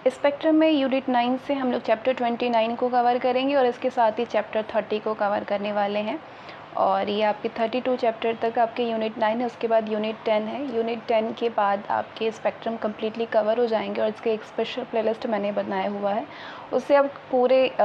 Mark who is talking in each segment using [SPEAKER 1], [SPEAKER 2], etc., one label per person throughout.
[SPEAKER 1] Spectrum में unit 9 से हम लोग चैप्टर 29 को कवर करेंगे और इसके साथ ही चैप्टर 30 को कवर करने वाले हैं। और ये आपके 32 चैप्टर तक आपके यूनिट 9 है, उसके बाद यूनिट 10 है। यूनिट 10 के बाद आपके स्पेक्ट्रम कम्प्लीटली कवर हो जाएंगे और इसके एक स्पेशल प्लेलिस्ट मैंने बनाया हुआ है, उससे आप पूरे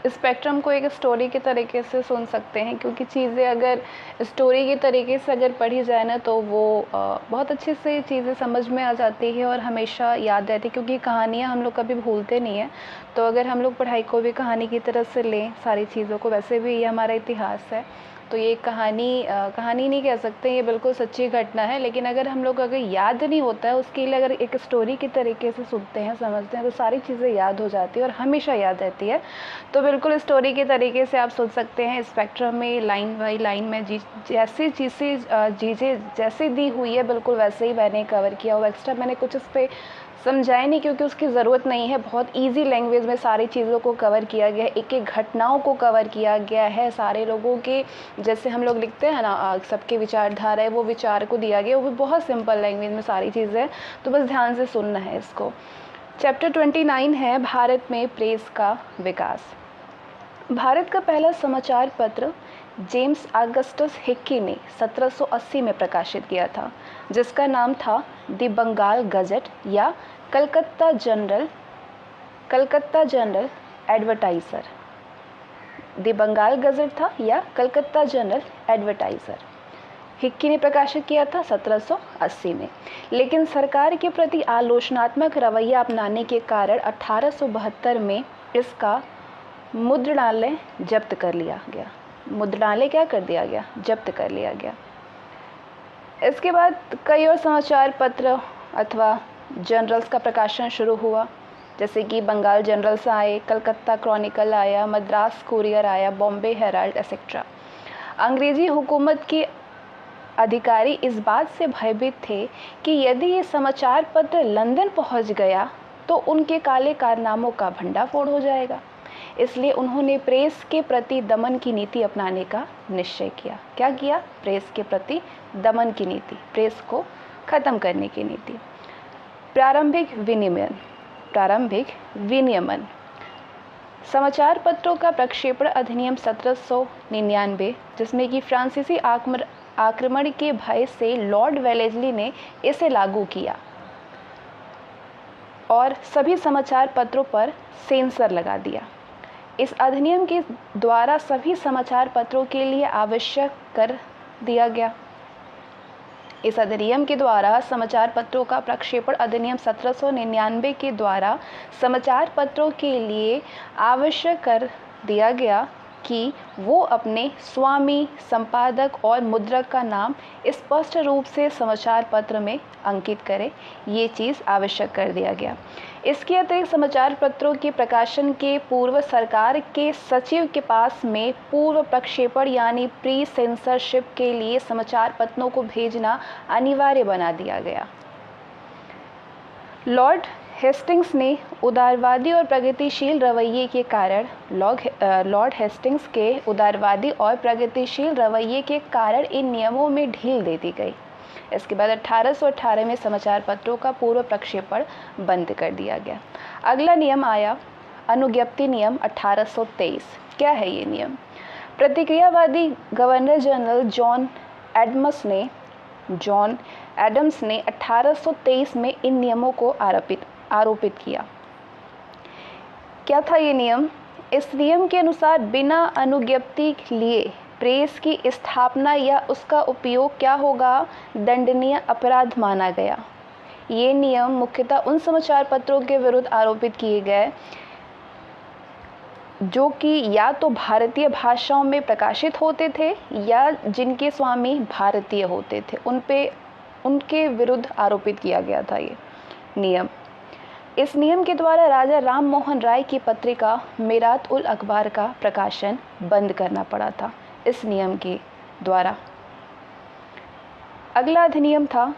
[SPEAKER 1] स्पेक्ट्रम को एक स्टोरी के तरीके से सुन सकते हैं, क्योंकि चीज़ें अगर स्टोरी के तरीके से अगर पढ़ी जाए ना तो वो बहुत अच्छे से चीज़ें समझ में आ जाती है और हमेशा याद रहती है, क्योंकि कहानियाँ हम लोग कभी भूलते नहीं हैं। तो अगर हम लोग पढ़ाई को भी कहानी की तरह से लें सारी चीज़ों को, वैसे भी ये हमारा इतिहास है, तो ये कहानी नहीं कह सकते, ये बिल्कुल सच्ची घटना है। लेकिन अगर हम लोग अगर याद नहीं होता है उसके लिए अगर एक स्टोरी के तरीके से सुनते हैं, समझते हैं, तो सारी चीज़ें याद हो जाती है और हमेशा याद रहती है। तो बिल्कुल स्टोरी के तरीके से आप सुन सकते हैं। स्पेक्ट्रम में लाइन बाई लाइन में जैसी चीज़ें जैसे दी हुई है बिल्कुल वैसे ही मैंने कवर किया हुआ। एक्स्ट्रा मैंने कुछ उस पर समझाया नहीं, क्योंकि उसकी ज़रूरत नहीं है। बहुत इजी लैंग्वेज में सारी चीज़ों को कवर किया गया है, एक एक घटनाओं को कवर किया गया है। सारे लोगों के जैसे हम लोग लिखते हैं ना, सबके विचारधारा है, वो विचार को दिया गया, वो भी बहुत सिंपल लैंग्वेज में सारी चीज़ें, तो बस ध्यान से सुनना है इसको। चैप्टर 29 है भारत में प्रेस का विकास। भारत का पहला समाचार पत्र जेम्स ऑगस्टस हिक्की ने 1780 में प्रकाशित किया था, जिसका नाम था द बंगाल गजट या Calcutta General Advertiser. The Bengal Gazette था या कलकत्ता जनरल एडवर्टाइजर। हिक्की ने प्रकाशित किया था 1780 में, लेकिन सरकार के प्रति आलोचनात्मक रवैया अपनाने के कारण 1872 में इसका मुद्रणालय जब्त कर लिया गया। मुद्रणालय क्या कर दिया गया? जब्त कर लिया गया। इसके बाद कई और समाचार पत्र अथवा जर्नल्स का प्रकाशन शुरू हुआ, जैसे कि बंगाल जर्नल्स आए, कलकत्ता क्रॉनिकल आया, मद्रास कुरियर आया, बॉम्बे हेराल्ड एक्सेट्रा। अंग्रेजी हुकूमत के अधिकारी इस बात से भयभीत थे कि यदि ये समाचार पत्र लंदन पहुंच गया तो उनके काले कारनामों का भंडाफोड़ हो जाएगा। इसलिए उन्होंने प्रेस के प्रति दमन की नीति अपनाने का निश्चय किया। क्या किया? प्रेस के प्रति दमन की नीति, प्रेस को ख़त्म करने की नीति। प्रारंभिक विनियमन। समाचार पत्रों का प्रक्षेपण अधिनियम 1799, जिसमें कि फ्रांसीसी आक्रमण के भय से लॉर्ड वेलेस्ली ने इसे लागू किया और सभी समाचार पत्रों पर सेंसर लगा दिया। इस अधिनियम के द्वारा सभी समाचार पत्रों के लिए आवश्यक कर दिया गया। इस अधिनियम के द्वारा समाचार पत्रों का प्रक्षेपण अधिनियम 1799 के द्वारा समाचार पत्रों के लिए आवश्यक कर दिया गया कि वो अपने स्वामी, संपादक और मुद्रक का नाम स्पष्ट रूप से समाचार पत्र में अंकित करें। ये चीज़ आवश्यक कर दिया गया। इसके अतिरिक्त समाचार पत्रों के प्रकाशन के पूर्व सरकार के सचिव के पास में पूर्व प्रक्षेपण यानी प्री सेंसरशिप के लिए समाचार पत्रों को भेजना अनिवार्य बना दिया गया। लॉर्ड हेस्टिंग्स ने उदारवादी और प्रगतिशील रवैये के कारण लॉर्ड हेस्टिंग्स के उदारवादी और प्रगतिशील रवैये के कारण इन नियमों में ढील दे दी गई। इसके बाद 1818 में समाचार पत्रों का पूर्व प्रक्षेपण बंद कर दिया गया। अगला नियम आया अनुज्ञप्ति नियम 1823। क्या है ये नियम? प्रतिक्रियावादी गवर्नर जनरल जॉन एडम्स ने 1823 में इन नियमों को आरोपित किया। क्या था ये नियम? इस नियम के अनुसार बिना अनुज्ञप्ति लिए प्रेस की स्थापना या उसका उपयोग क्या होगा? दंडनीय अपराध माना गया। ये नियम मुख्यतः उन समाचार पत्रों के विरुद्ध आरोपित किए गए जो कि या तो भारतीय भाषाओं में प्रकाशित होते थे या जिनके स्वामी भारतीय होते थे, उनके विरुद्ध आरोपित किया गया था ये नियम। इस नियम के द्वारा राजा राम मोहन राय की पत्रिका मीरात उल अखबार का प्रकाशन बंद करना पड़ा था इस नियम के द्वारा। अगला अधिनियम था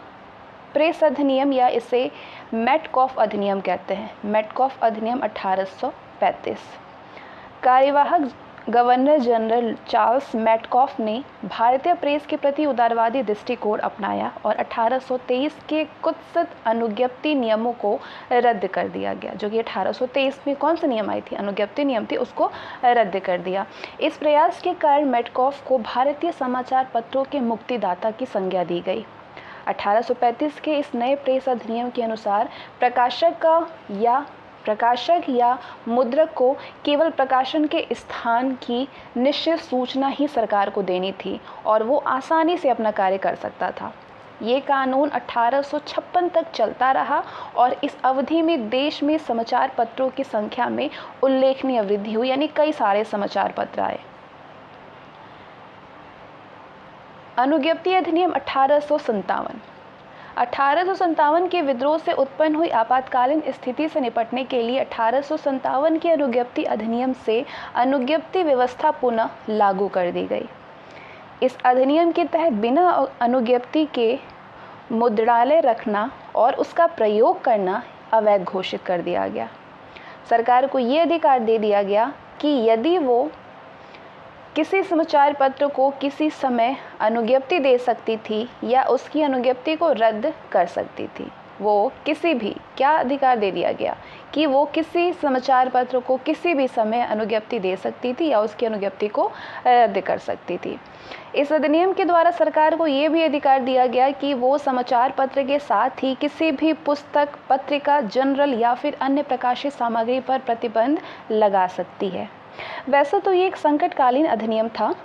[SPEAKER 1] प्रेस अधिनियम, या इसे मेटकॉफ अधिनियम कहते हैं। मेटकॉफ अधिनियम 1835। कार्यवाहक गवर्नर जनरल चार्ल्स मैटकॉफ ने भारतीय प्रेस के प्रति उदारवादी दृष्टिकोण अपनाया और 1823 के कुत्सित अनुज्ञप्ति नियमों को रद्द कर दिया गया। जो कि 1823 में कौन सा नियम आई थी, अनुज्ञप्ति नियम थी, उसको रद्द कर दिया। इस प्रयास के कारण मैटकॉफ को भारतीय समाचार पत्रों के मुक्तिदाता की संज्ञा दी गई। 1835 के इस नए प्रेस अधिनियम के अनुसार प्रकाशक या मुद्रक को केवल प्रकाशन के स्थान की निश्चित सूचना ही सरकार को देनी थी और वो आसानी से अपना कार्य कर सकता था। ये कानून 1856 तक चलता रहा और इस अवधि में देश में समाचार पत्रों की संख्या में उल्लेखनीय वृद्धि हुई, यानी कई सारे समाचार पत्र आए। अनुज्ञप्ति अधिनियम 1857 के विद्रोह से उत्पन्न हुई आपातकालीन स्थिति से निपटने के लिए 1857 के अनुज्ञप्ति अधिनियम से अनुज्ञप्ति व्यवस्था पुनः लागू कर दी गई। इस अधिनियम के तहत बिना अनुज्ञप्ति के मुद्रणालय रखना और उसका प्रयोग करना अवैध घोषित कर दिया गया। सरकार को ये अधिकार दे दिया गया कि यदि वो किसी समाचार पत्र को किसी समय अनुज्ञप्ति दे सकती थी या उसकी अनुज्ञप्ति को रद्द कर सकती थी। वो किसी भी, क्या अधिकार दे दिया गया कि वो किसी समाचार पत्र को किसी भी समय अनुज्ञप्ति दे सकती थी या उसकी अनुज्ञप्ति को रद्द कर सकती थी। इस अधिनियम के द्वारा सरकार को ये भी अधिकार दिया गया कि वो समाचार पत्र के साथ ही किसी भी पुस्तक, पत्रिका, जर्नल या फिर अन्य प्रकाशित सामग्री पर प्रतिबंध लगा सकती है। वैसे तो ये एक संकटकालीन अधिनियम था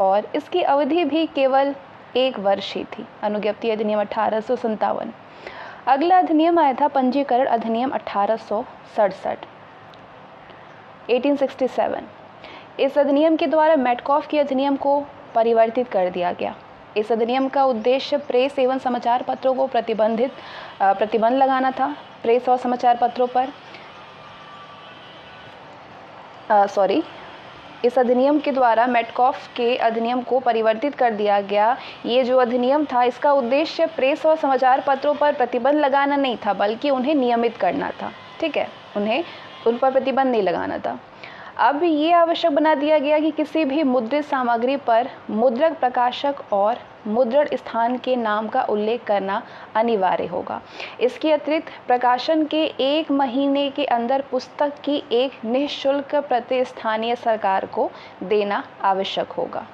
[SPEAKER 1] और इसकी अवधि भी केवल 1 वर्ष ही थी। अनुज्ञप्ति अधिनियम 1857। अगला अधिनियम आया था पंजीकरण अधिनियम 1867। इस अधिनियम के द्वारा मैटकॉफ के अधिनियम को परिवर्तित कर दिया गया। इस अधिनियम का उद्देश्य प्रेस एवं समाचार पत्रों को प्रतिबंध लगाना था। प्रेस और समाचार पत्रों पर इस अधिनियम के द्वारा मैटकॉफ के अधिनियम को परिवर्तित कर दिया गया। ये जो अधिनियम था, इसका उद्देश्य प्रेस और समाचार पत्रों पर प्रतिबंध लगाना नहीं था, बल्कि उन्हें नियमित करना था। ठीक है, उन पर प्रतिबंध नहीं लगाना था। अब ये आवश्यक बना दिया गया कि किसी भी मुद्रित सामग्री पर मुद्रक, प्रकाशक और मुद्रण स्थान के नाम का उल्लेख करना अनिवार्य होगा। इसके अतिरिक्त प्रकाशन के 1 महीने के अंदर पुस्तक की एक निःशुल्क प्रति स्थानीय सरकार को देना आवश्यक होगा।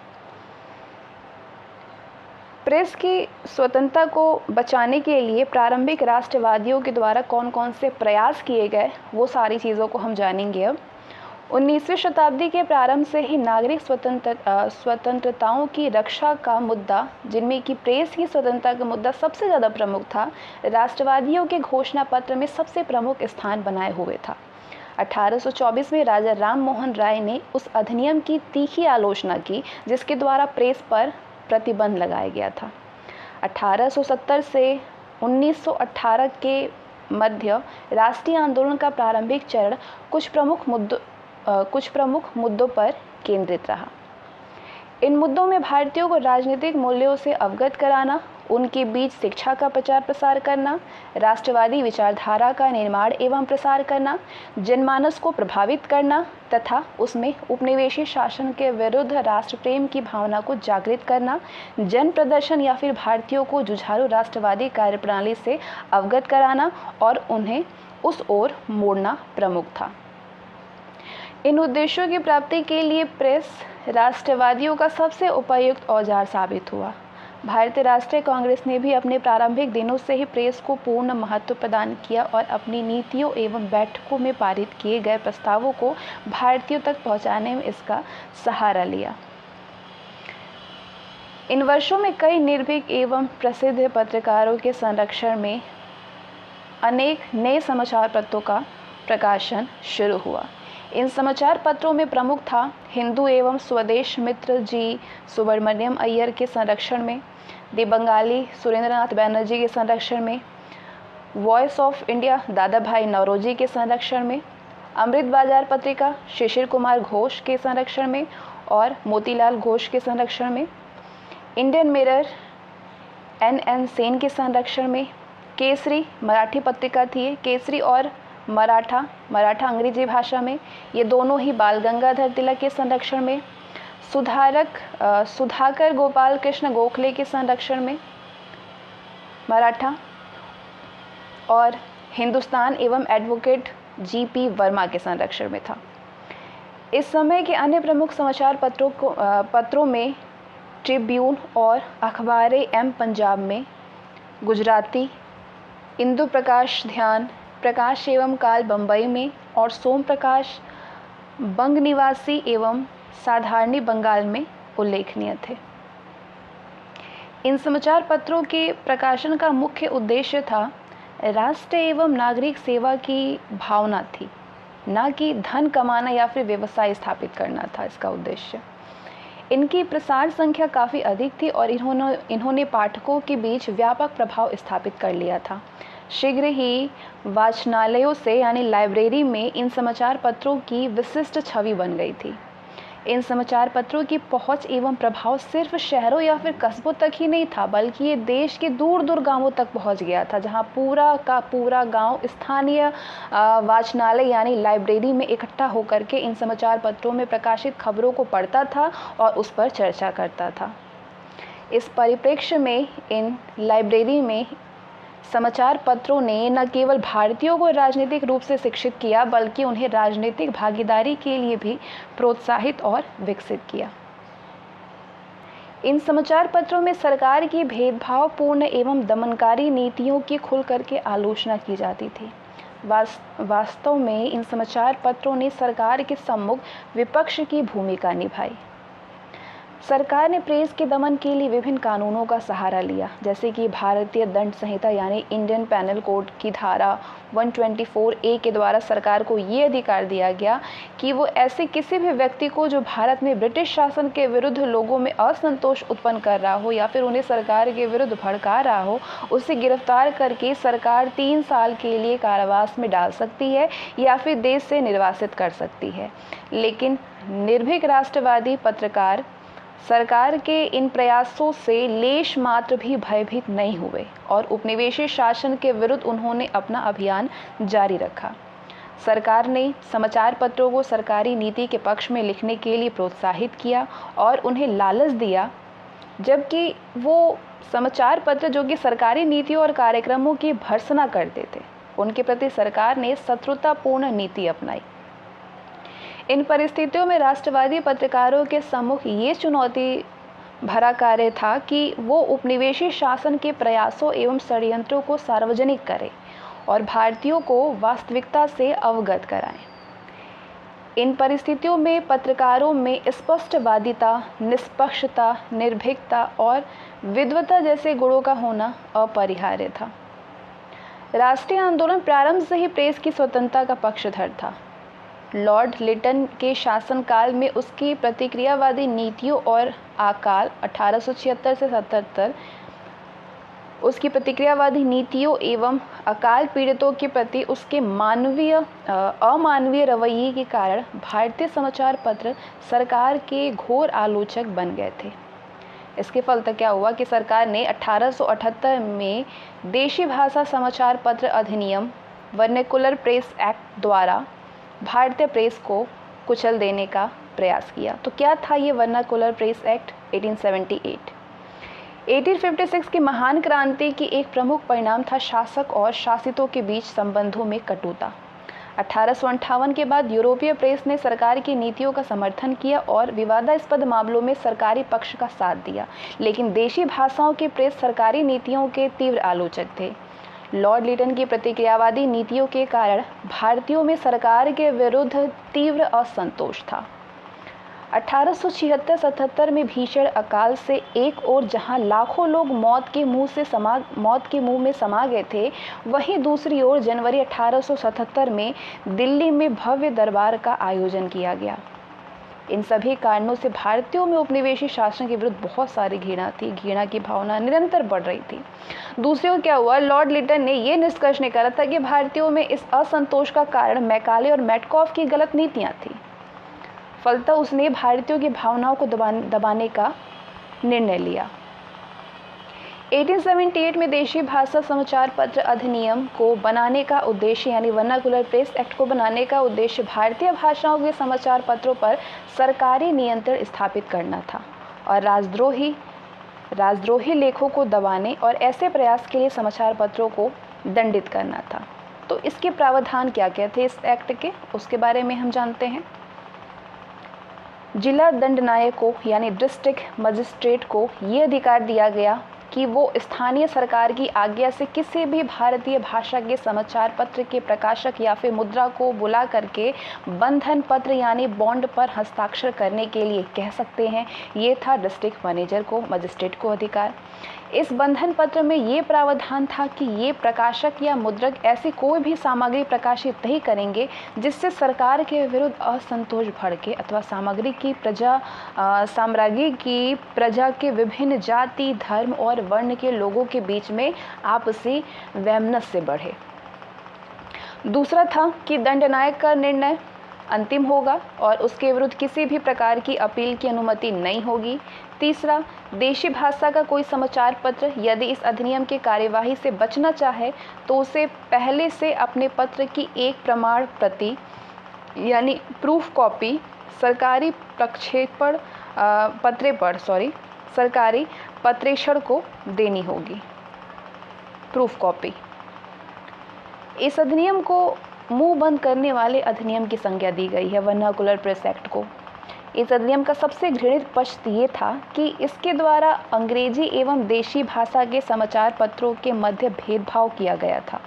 [SPEAKER 1] प्रेस की स्वतंत्रता को बचाने के लिए प्रारंभिक राष्ट्रवादियों के द्वारा कौन कौन से प्रयास किए गए, वो सारी चीज़ों को हम जानेंगे अब। 19वीं शताब्दी के प्रारंभ से ही नागरिक स्वतंत्रताओं की रक्षा का मुद्दा, जिनमें कि प्रेस की स्वतंत्रता का मुद्दा सबसे ज़्यादा प्रमुख था, राष्ट्रवादियों के घोषणा पत्र में सबसे प्रमुख स्थान बनाए हुए था। 1824 में राजा राम मोहन राय ने उस अधिनियम की तीखी आलोचना की जिसके द्वारा प्रेस पर प्रतिबंध लगाया गया था। 1870 से 1918 के मध्य राष्ट्रीय आंदोलन का प्रारंभिक चरण कुछ प्रमुख मुद्दों पर केंद्रित रहा। इन मुद्दों में भारतीयों को राजनीतिक मूल्यों से अवगत कराना, उनके बीच शिक्षा का प्रचार प्रसार करना, राष्ट्रवादी विचारधारा का निर्माण एवं प्रसार करना, जनमानस को प्रभावित करना तथा उसमें उपनिवेशी शासन के विरुद्ध राष्ट्र प्रेम की भावना को जागृत करना, जन प्रदर्शन या फिर भारतीयों को जुझारू राष्ट्रवादी कार्यप्रणाली से अवगत कराना और उन्हें उस ओर मोड़ना प्रमुख था। इन उद्देश्यों की प्राप्ति के लिए प्रेस राष्ट्रवादियों का सबसे उपयुक्त औजार साबित हुआ। भारतीय राष्ट्रीय कांग्रेस ने भी अपने प्रारंभिक दिनों से ही प्रेस को पूर्ण महत्व प्रदान किया और अपनी नीतियों एवं बैठकों में पारित किए गए प्रस्तावों को भारतीयों तक पहुंचाने में इसका सहारा लिया। इन वर्षों में कई निर्भीक एवं प्रसिद्ध पत्रकारों के संरक्षण में अनेक नए समाचार पत्रों का प्रकाशन शुरू हुआ। इन समाचार पत्रों में प्रमुख था हिंदू एवं स्वदेश मित्र जी सुब्रमण्यम अय्यर के संरक्षण में, दी बंगाली सुरेंद्रनाथ बैनर्जी के संरक्षण में, वॉइस ऑफ इंडिया दादा भाई नौरोजी के संरक्षण में, अमृत बाजार पत्रिका शिशिर कुमार घोष के संरक्षण में और मोतीलाल घोष के संरक्षण में, इंडियन मिरर NN सेन के संरक्षण में, केसरी मराठी पत्रिका थी, केसरी और मराठा अंग्रेजी भाषा में, ये दोनों ही बाल गंगाधर तिलक के संरक्षण में, सुधाकर गोपाल कृष्ण गोखले के संरक्षण में मराठा, और हिंदुस्तान एवं एडवोकेट जीपी वर्मा के संरक्षण में था। इस समय के अन्य प्रमुख समाचार पत्रों में ट्रिब्यून और अखबार-ए-एम पंजाब में, गुजराती, इंदु प्रकाश ध्यान, प्रकाश एवं काल बम्बई में, और सोम प्रकाश बंग निवासी एवं साधारणी बंगाल में उल्लेखनीय थे। इन समाचार पत्रों के प्रकाशन का मुख्य उद्देश्य था राष्ट्र एवं नागरिक सेवा की भावना थी, ना कि धन कमाना या फिर व्यवसाय स्थापित करना था इसका उद्देश्य। इनकी प्रसार संख्या काफ़ी अधिक थी और इन्होंने पाठकों के बीच व्यापक प्रभाव स्थापित कर लिया था। शीघ्र ही वाचनालयों से यानी लाइब्रेरी में इन समाचार पत्रों की विशिष्ट छवि बन गई थी। इन समाचार पत्रों की पहुंच एवं प्रभाव सिर्फ शहरों या फिर कस्बों तक ही नहीं था, बल्कि ये देश के दूर दूर गांवों तक पहुंच गया था, जहां पूरा का पूरा गांव स्थानीय वाचनालय यानी लाइब्रेरी में इकट्ठा होकर के इन समाचार पत्रों में प्रकाशित खबरों को पढ़ता था और उस पर चर्चा करता था। इस परिप्रेक्ष्य में इन लाइब्रेरी में समाचार पत्रों ने न केवल भारतीयों को राजनीतिक रूप से शिक्षित किया, बल्कि उन्हें राजनीतिक भागीदारी के लिए भी प्रोत्साहित और विकसित किया। इन समाचार पत्रों में सरकार की भेदभावपूर्ण एवं दमनकारी नीतियों की खुल करके आलोचना की जाती थी। वास्तव में इन समाचार पत्रों ने सरकार के सम्मुख विपक्ष की भूमिका निभाई। सरकार ने प्रेस के दमन के लिए विभिन्न कानूनों का सहारा लिया, जैसे कि भारतीय दंड संहिता यानी इंडियन पैनल कोड की धारा 124A के द्वारा सरकार को ये अधिकार दिया गया कि वो ऐसे किसी भी व्यक्ति को जो भारत में ब्रिटिश शासन के विरुद्ध लोगों में असंतोष उत्पन्न कर रहा हो या फिर उन्हें सरकार के विरुद्ध भड़का रहा हो, उसे गिरफ्तार करके सरकार 3 साल के लिए कारावास में डाल सकती है या फिर देश से निर्वासित कर सकती है। लेकिन निर्भीक राष्ट्रवादी पत्रकार सरकार के इन प्रयासों से लेश मात्र भी भयभीत नहीं हुए और उपनिवेशी शासन के विरुद्ध उन्होंने अपना अभियान जारी रखा। सरकार ने समाचार पत्रों को सरकारी नीति के पक्ष में लिखने के लिए प्रोत्साहित किया और उन्हें लालच दिया, जबकि वो समाचार पत्र जो कि सरकारी नीतियों और कार्यक्रमों की भर्त्सना करते थे, उनके प्रति सरकार ने शत्रुतापूर्ण नीति अपनाई। इन परिस्थितियों में राष्ट्रवादी पत्रकारों के सम्मुख ये चुनौती भरा कार्य था कि वो उपनिवेशी शासन के प्रयासों एवं षड्यंत्रों को सार्वजनिक करें और भारतीयों को वास्तविकता से अवगत कराएं। इन परिस्थितियों में पत्रकारों में स्पष्टवादिता, निष्पक्षता, निर्भीकता और विद्वता जैसे गुणों का होना अपरिहार्य था। राष्ट्रीय आंदोलन प्रारंभ से ही प्रेस की स्वतंत्रता का पक्षधर था। लॉर्ड लिटन के शासनकाल में उसकी प्रतिक्रियावादी नीतियों और अकाल 1876 से 77 उसकी प्रतिक्रियावादी नीतियों एवं अकाल पीड़ितों के प्रति उसके अमानवीय रवैये के कारण भारतीय समाचार पत्र सरकार के घोर आलोचक बन गए थे। इसके फलतः क्या हुआ कि सरकार ने 1878 में देशी भाषा समाचार पत्र अधिनियम वर्नेकुलर प्रेस एक्ट द्वारा भारतीय प्रेस को कुचल देने का प्रयास किया। तो क्या था ये वर्नाकुलर प्रेस एक्ट 1878? 1856 की महान क्रांति की एक प्रमुख परिणाम था शासक और शासितों के बीच संबंधों में कटुता। 1858 के बाद यूरोपीय प्रेस ने सरकार की नीतियों का समर्थन किया और विवादास्पद मामलों में सरकारी पक्ष का साथ दिया, लेकिन देशी भाषाओं के प्रेस सरकारी नीतियों के तीव्र आलोचक थे। लॉर्ड लिटन की प्रतिक्रियावादी नीतियों के कारण भारतीयों में सरकार के विरुद्ध तीव्र असंतोष था। 1876-77 में भीषण अकाल से एक ओर जहां लाखों लोग मौत के मुंह में समा गए थे, वहीं दूसरी ओर जनवरी 1877 में दिल्ली में भव्य दरबार का आयोजन किया गया। इन सभी कारणों से भारतीयों में उपनिवेशी शासन के विरुद्ध बहुत सारी घृणा थी। घृणा की भावना निरंतर बढ़ रही थी। दूसरी ओर क्या हुआ, लॉर्ड लिटन ने यह निष्कर्ष निकाला था कि भारतीयों में इस असंतोष का कारण मैकाले और मेटकॉफ की गलत नीतियां थी। फलतः उसने भारतीयों की भावनाओं को दबाने का निर्णय लिया। 1878 में देशी भाषा समाचार पत्र अधिनियम को बनाने का उद्देश्य यानी वर्नाकुलर प्रेस एक्ट को बनाने का उद्देश्य भारतीय भाषाओं के समाचार पत्रों पर सरकारी नियंत्रण स्थापित करना था और राजद्रोही लेखों को दबाने और ऐसे प्रयास के लिए समाचार पत्रों को दंडित करना था। तो इसके प्रावधान क्या क्या थे इस एक्ट के, उसके बारे में हम जानते हैं। जिला दंडनायक को यानी डिस्ट्रिक्ट मजिस्ट्रेट को ये अधिकार दिया गया कि वो स्थानीय सरकार की आज्ञा से किसी भी भारतीय भाषा के समाचार पत्र के प्रकाशक या फिर मुद्रा को बुला करके बंधन पत्र यानी बॉन्ड पर हस्ताक्षर करने के लिए कह सकते हैं। ये था डिस्ट्रिक्ट मैनेजर को, मजिस्ट्रेट को अधिकार। इस बंधन पत्र में ये प्रावधान था कि ये प्रकाशक या मुद्रक ऐसी कोई भी सामग्री प्रकाशित नहीं करेंगे जिससे सरकार के विरुद्ध असंतोष भड़के अथवा सामग्री की प्रजा के विभिन्न जाति, धर्म और वर्ण के लोगों के बीच में आपसी वैमनस्य बढ़े। दूसरा था कि दंडनायक का निर्णय अंतिम होगा और उसके विरुद्ध किसी भी प्रकार की अपील की अनुमति नहीं होगी। तीसरा, देशी भाषा का कोई समाचार पत्र यदि इस अधिनियम की कार्यवाही से बचना चाहे तो उसे पहले से अपने पत्र की एक प्रमाण प्रति यानी प्रूफ कॉपी सरकारी पत्रेषण को देनी होगी। Proof copy. इस अधिनियम को मुंह बंद करने वाले अधिनियम की संज्ञा दी गई है वर्नाकुलर प्रेस एक्ट को। इस अधिनियम का सबसे घृणित पक्ष ये था कि इसके द्वारा अंग्रेजी एवं देशी भाषा के समाचार पत्रों के मध्य भेदभाव किया गया था।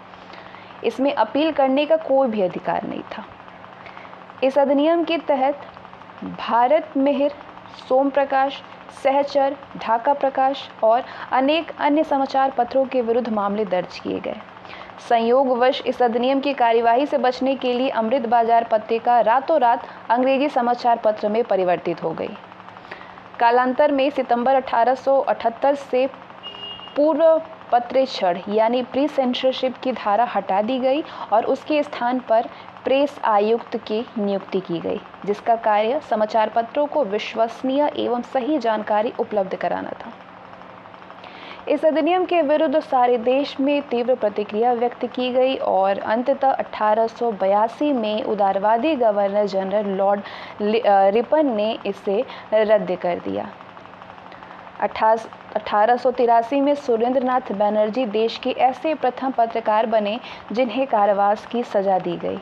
[SPEAKER 1] इसमें अपील करने का कोई भी अधिकार नहीं था। इस अधिनियम के तहत भारत मिहिर, सोम प्रकाश, सहचर, ढाका प्रकाश और अनेक अन्य समाचार पत्रों के विरुद्ध मामले दर्ज किए गए। संयोगवश इस अधिनियम की कार्यवाही से बचने के लिए अमृत बाजार पत्रिका रातों रात अंग्रेजी समाचार पत्र में परिवर्तित हो गई। कालांतर में सितंबर 1878 से पूर्व पत्रेषण यानी प्री सेंसरशिप की धारा हटा दी गई और उसके स्थान पर प्रेस आयुक्त की नियुक्ति की गई, जिसका कार्य समाचार पत्रों को विश्वसनीय एवं सही जानकारी उपलब्ध कराना था। इस अधिनियम के विरुद्ध सारे देश में तीव्र प्रतिक्रिया व्यक्त की गई और अंततः 1882 में उदारवादी गवर्नर जनरल लॉर्ड रिपन ने इसे रद्द कर दिया। 1883 में सुरेंद्रनाथ बनर्जी देश के ऐसे प्रथम पत्रकार बने जिन्हें कारावास की सजा दी गई।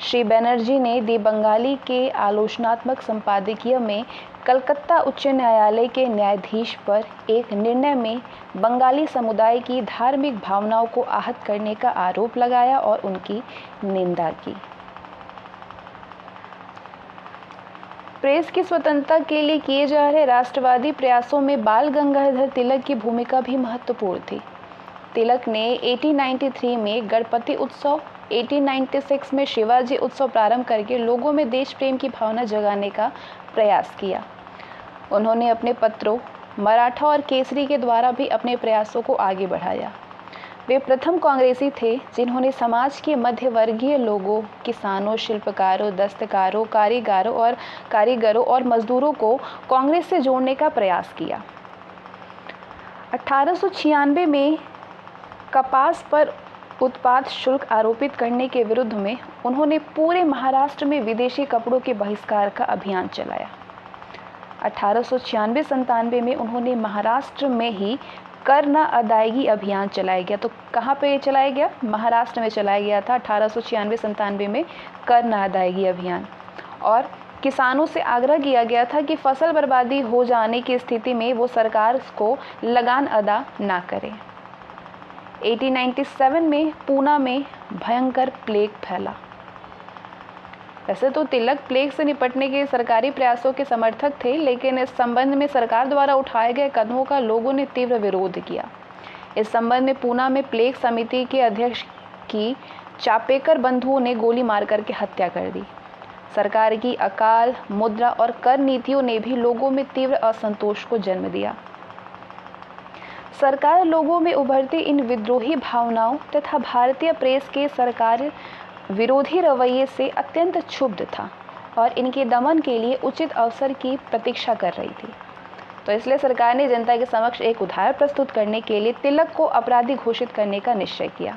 [SPEAKER 1] श्री बनर्जी ने दी बंगाली के आलोचनात्मक संपादकीय में कलकत्ता उच्च न्यायालय के न्यायाधीश पर एक निर्णय में बंगाली समुदाय की धार्मिक भावनाओं को आहत करने का आरोप लगाया और उनकी निंदा की। प्रेस की स्वतंत्रता के लिए किए जा रहे राष्ट्रवादी प्रयासों में बाल गंगाधर तिलक की भूमिका भी महत्वपूर्ण थी। तिलक ने 1893 में गणपति उत्सव, 1896 में शिवाजी उत्सव प्रारंभ करके लोगों में देश प्रेम की भावना जगाने का प्रयास किया। उन्होंने अपने पत्रों मराठा और केसरी के द्वारा भी अपने प्रयासों को आगे बढ़ाया। वे प्रथम कांग्रेसी थे जिन्होंने समाज के मध्यवर्गीय लोगों, किसानों, शिल्पकारों, दस्तकारों, कारीगरों और मजदूरों को कांग्रेस से जोड़ने का प्रयास किया। 1896 में कपास पर उत्पाद शुल्क आरोपित करने के विरुद्ध में उन्होंने पूरे महाराष्ट्र में विदेशी कपड़ों के बहिष्कार का अभियान चलाया। 1896-97 में उन्होंने महाराष्ट्र में ही कर न अदायगी अभियान चलाया गया। तो कहाँ पे चलाया गया? महाराष्ट्र में चलाया गया था 1896-97 में कर न अदायगी अभियान। और किसानों से आग्रह किया गया था कि फसल बर्बादी हो जाने की स्थिति में वो सरकार को लगान अदा ना करें। 1897 में पूना में भयंकर प्लेग फैला। वैसे तो तिलक प्लेग से निपटने के सरकारी प्रयासों के समर्थक थे, लेकिन इस संबंध में सरकार द्वारा उठाए गए कदमों का लोगों ने तीव्र विरोध किया। इस संबंध में पूना में प्लेग समिति के अध्यक्ष की चापेकर बंधुओं ने गोली मार करके हत्या कर दी। सरकार की अकाल, मुद्रा और कर नीतियों ने भी लोगों में तीव्र असंतोष को जन्म दिया। सरकार लोगों में उभरती इन विद्रोही भावनाओं तथा भारतीय प्रेस के सरकार विरोधी रवैये से अत्यंत क्षुब्ध था और इनके दमन के लिए उचित अवसर की प्रतीक्षा कर रही थी। तो इसलिए सरकार ने जनता के समक्ष एक उदाहरण प्रस्तुत करने के लिए तिलक को अपराधी घोषित करने का निश्चय किया।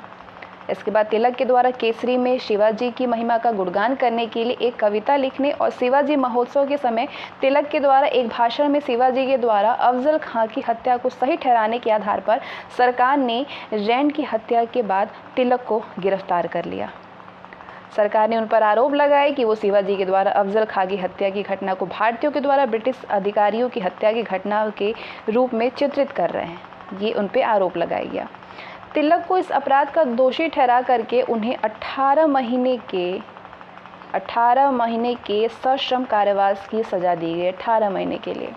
[SPEAKER 1] इसके बाद तिलक के द्वारा केसरी में शिवाजी की महिमा का गुणगान करने के लिए एक कविता लिखने और शिवाजी महोत्सव के समय तिलक के द्वारा एक भाषण में शिवाजी के द्वारा अफजल खां की हत्या को सही ठहराने के आधार पर सरकार ने रैंड की हत्या के बाद तिलक को गिरफ्तार कर लिया। सरकार ने उन पर आरोप लगाए कि वो शिवाजी के द्वारा अफजल खां की हत्या की घटना को भारतीयों के द्वारा ब्रिटिश अधिकारियों की हत्या की घटना के रूप में चित्रित कर रहे हैं। ये उन पर आरोप लगाया गया। तिलक को इस अपराध का दोषी ठहरा करके उन्हें 18 महीने के सश्रम कारावास की सज़ा दी गई, 18 महीने के लिए।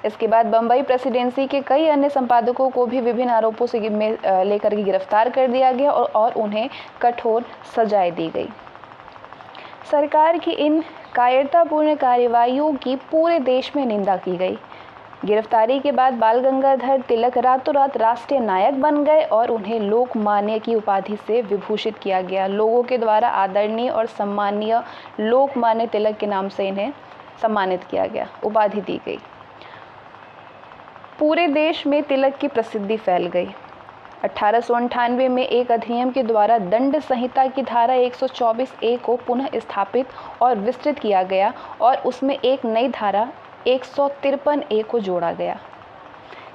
[SPEAKER 1] इसके बाद बम्बई प्रेसिडेंसी के कई अन्य संपादकों को भी विभिन्न आरोपों से लेकर के गिरफ्तार कर दिया गया और उन्हें कठोर सजाएं दी गई। सरकार की इन कायरतापूर्ण कार्रवाइयों की पूरे देश में निंदा की गई। गिरफ्तारी के बाद बाल गंगाधर तिलक रातों रात राष्ट्रीय नायक बन गए और उन्हें लोकमान्य की उपाधि से विभूषित किया गया। लोगों के द्वारा आदरणीय और सम्मानीय लोकमान्य तिलक के नाम से इन्हें सम्मानित किया गया, उपाधि दी गई। पूरे देश में तिलक की प्रसिद्धि फैल गई। 1898 में एक अधिनियम के द्वारा दंड संहिता की धारा 124A को पुनः स्थापित और विस्तृत किया गया और उसमें एक नई धारा 153A को जोड़ा गया।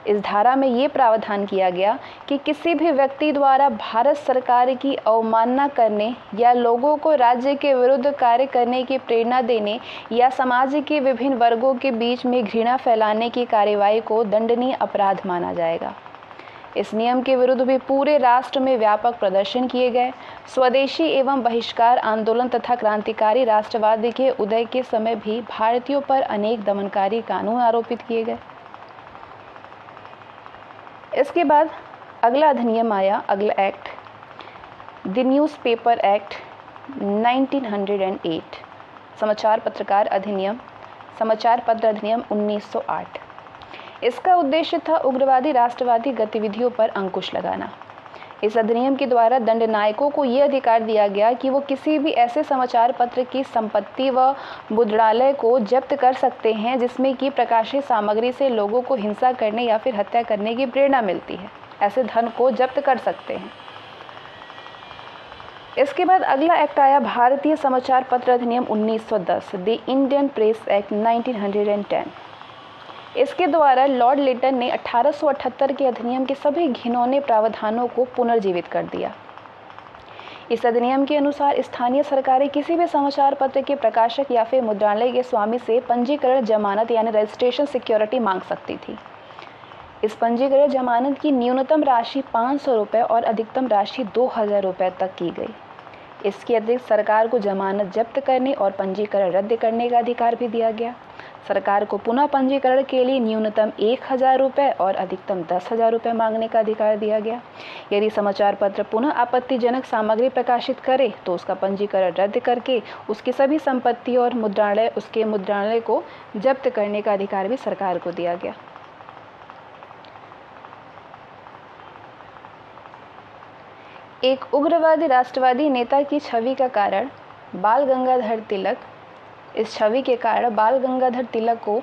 [SPEAKER 1] इस धारा में ये प्रावधान किया गया कि किसी भी व्यक्ति द्वारा भारत सरकार की अवमानना करने या लोगों को राज्य के विरुद्ध कार्य करने की प्रेरणा देने या समाज के विभिन्न वर्गों के बीच में घृणा फैलाने की कार्यवाही को दंडनीय अपराध माना जाएगा। इस नियम के विरुद्ध भी पूरे राष्ट्र में व्यापक प्रदर्शन किए गए। स्वदेशी एवं बहिष्कार आंदोलन तथा क्रांतिकारी राष्ट्रवाद के उदय के समय भी भारतीयों पर अनेक दमनकारी कानून आरोपित किए गए। इसके बाद अगला अधिनियम आया, अगला एक्ट, द न्यूज़पेपर एक्ट 1908, समाचार पत्रकार अधिनियम, समाचार पत्र अधिनियम 1908। इसका उद्देश्य था उग्रवादी राष्ट्रवादी गतिविधियों पर अंकुश लगाना। इस अधिनियम के द्वारा दंडनायकों को ये अधिकार दिया गया कि वो किसी भी ऐसे समाचार पत्र की संपत्ति व मुद्रणालय को जब्त कर सकते हैं जिसमें कि प्रकाशित सामग्री से लोगों को हिंसा करने या फिर हत्या करने की प्रेरणा मिलती है। ऐसे धन को जब्त कर सकते हैं। इसके बाद अगला एक्ट आया, भारतीय समाचार पत्र अधिनियम 1910, द इंडियन प्रेस एक्ट 1910। इसके द्वारा लॉर्ड लिटन ने 1878 के अधिनियम के सभी घिनौने प्रावधानों को पुनर्जीवित कर दिया। इस अधिनियम के अनुसार स्थानीय सरकारें किसी भी समाचार पत्र के प्रकाशक या फिर मुद्रणालय के स्वामी से पंजीकरण जमानत यानी रजिस्ट्रेशन सिक्योरिटी मांग सकती थी। इस पंजीकरण जमानत की न्यूनतम राशि 500 रुपये और अधिकतम राशि 2000 रुपये तक की गई। इसके अतिरिक्त सरकार को जमानत जब्त करने और पंजीकरण रद्द करने का अधिकार भी दिया गया। सरकार को पुनः पंजीकरण के लिए न्यूनतम 1000 रुपये और अधिकतम 10,000 रुपये मांगने का अधिकार दिया गया। यदि समाचार पत्र पुनः आपत्तिजनक सामग्री प्रकाशित करे तो उसका पंजीकरण रद्द करके उसकी सभी संपत्ति और उसके मुद्रणालय को जब्त करने का अधिकार भी सरकार को दिया गया। एक उग्रवादी राष्ट्रवादी नेता की छवि का कारण बाल गंगाधर तिलक, इस छवि के कारण बाल गंगाधर तिलक को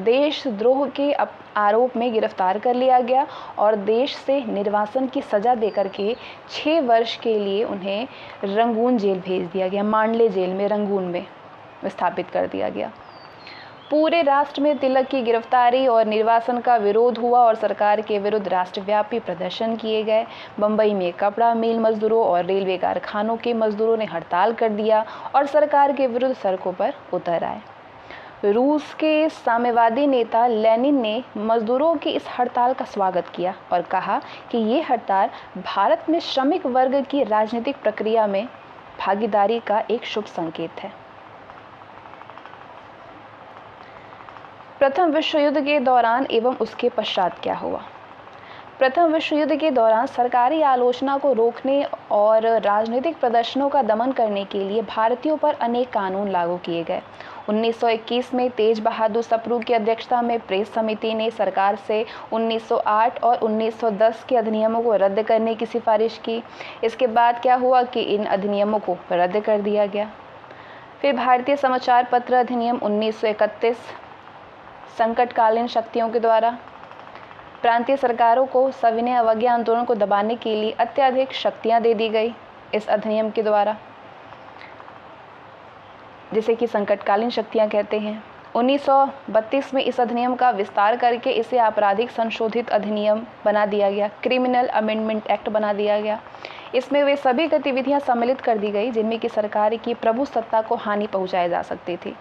[SPEAKER 1] देशद्रोह के आरोप में गिरफ्तार कर लिया गया और देश से निर्वासन की सज़ा देकर के 6 वर्ष के लिए उन्हें रंगून जेल भेज दिया गया। मांडले जेल में रंगून में स्थापित कर दिया गया। पूरे राष्ट्र में तिलक की गिरफ्तारी और निर्वासन का विरोध हुआ और सरकार के विरुद्ध राष्ट्रव्यापी प्रदर्शन किए गए। बम्बई में कपड़ा मिल मजदूरों और रेलवे कारखानों के मजदूरों ने हड़ताल कर दिया और सरकार के विरुद्ध सड़कों पर उतर आए। रूस के साम्यवादी नेता लेनिन ने मजदूरों की इस हड़ताल का स्वागत किया और कहा कि ये हड़ताल भारत में श्रमिक वर्ग की राजनीतिक प्रक्रिया में भागीदारी का एक शुभ संकेत है। प्रथम विश्व युद्ध के दौरान एवं उसके पश्चात क्या हुआ? प्रथम विश्व युद्ध के दौरान सरकारी आलोचना को रोकने और राजनीतिक प्रदर्शनों का दमन करने के लिए भारतीयों पर अनेक कानून लागू किए गए। 1921 में तेज बहादुर सप्रू की अध्यक्षता में प्रेस समिति ने सरकार से 1908 और 1910 के अधिनियमों को रद्द करने की सिफारिश की। इसके बाद क्या हुआ कि इन अधिनियमों को रद्द कर दिया गया। फिर भारतीय समाचार पत्र अधिनियम 1931 संकटकालीन शक्तियों के द्वारा। प्रांतीय सरकारों को सविनय अवज्ञा आंदोलन को दबाने के लिए अत्यधिक शक्तियां दे दी गई इस अधिनियम के द्वारा, जिसे कि संकटकालीन शक्तियां कहते हैं। 1932 में इस अधिनियम का विस्तार करके इसे आपराधिक संशोधित अधिनियम बना दिया गया, क्रिमिनल अमेंडमेंट एक्ट बना दिया गया। इसमें वे सभी गतिविधियां सम्मिलित कर दी गई जिनमें कि सरकार की प्रभु सत्ता को हानि पहुंचाई जा सकती थी।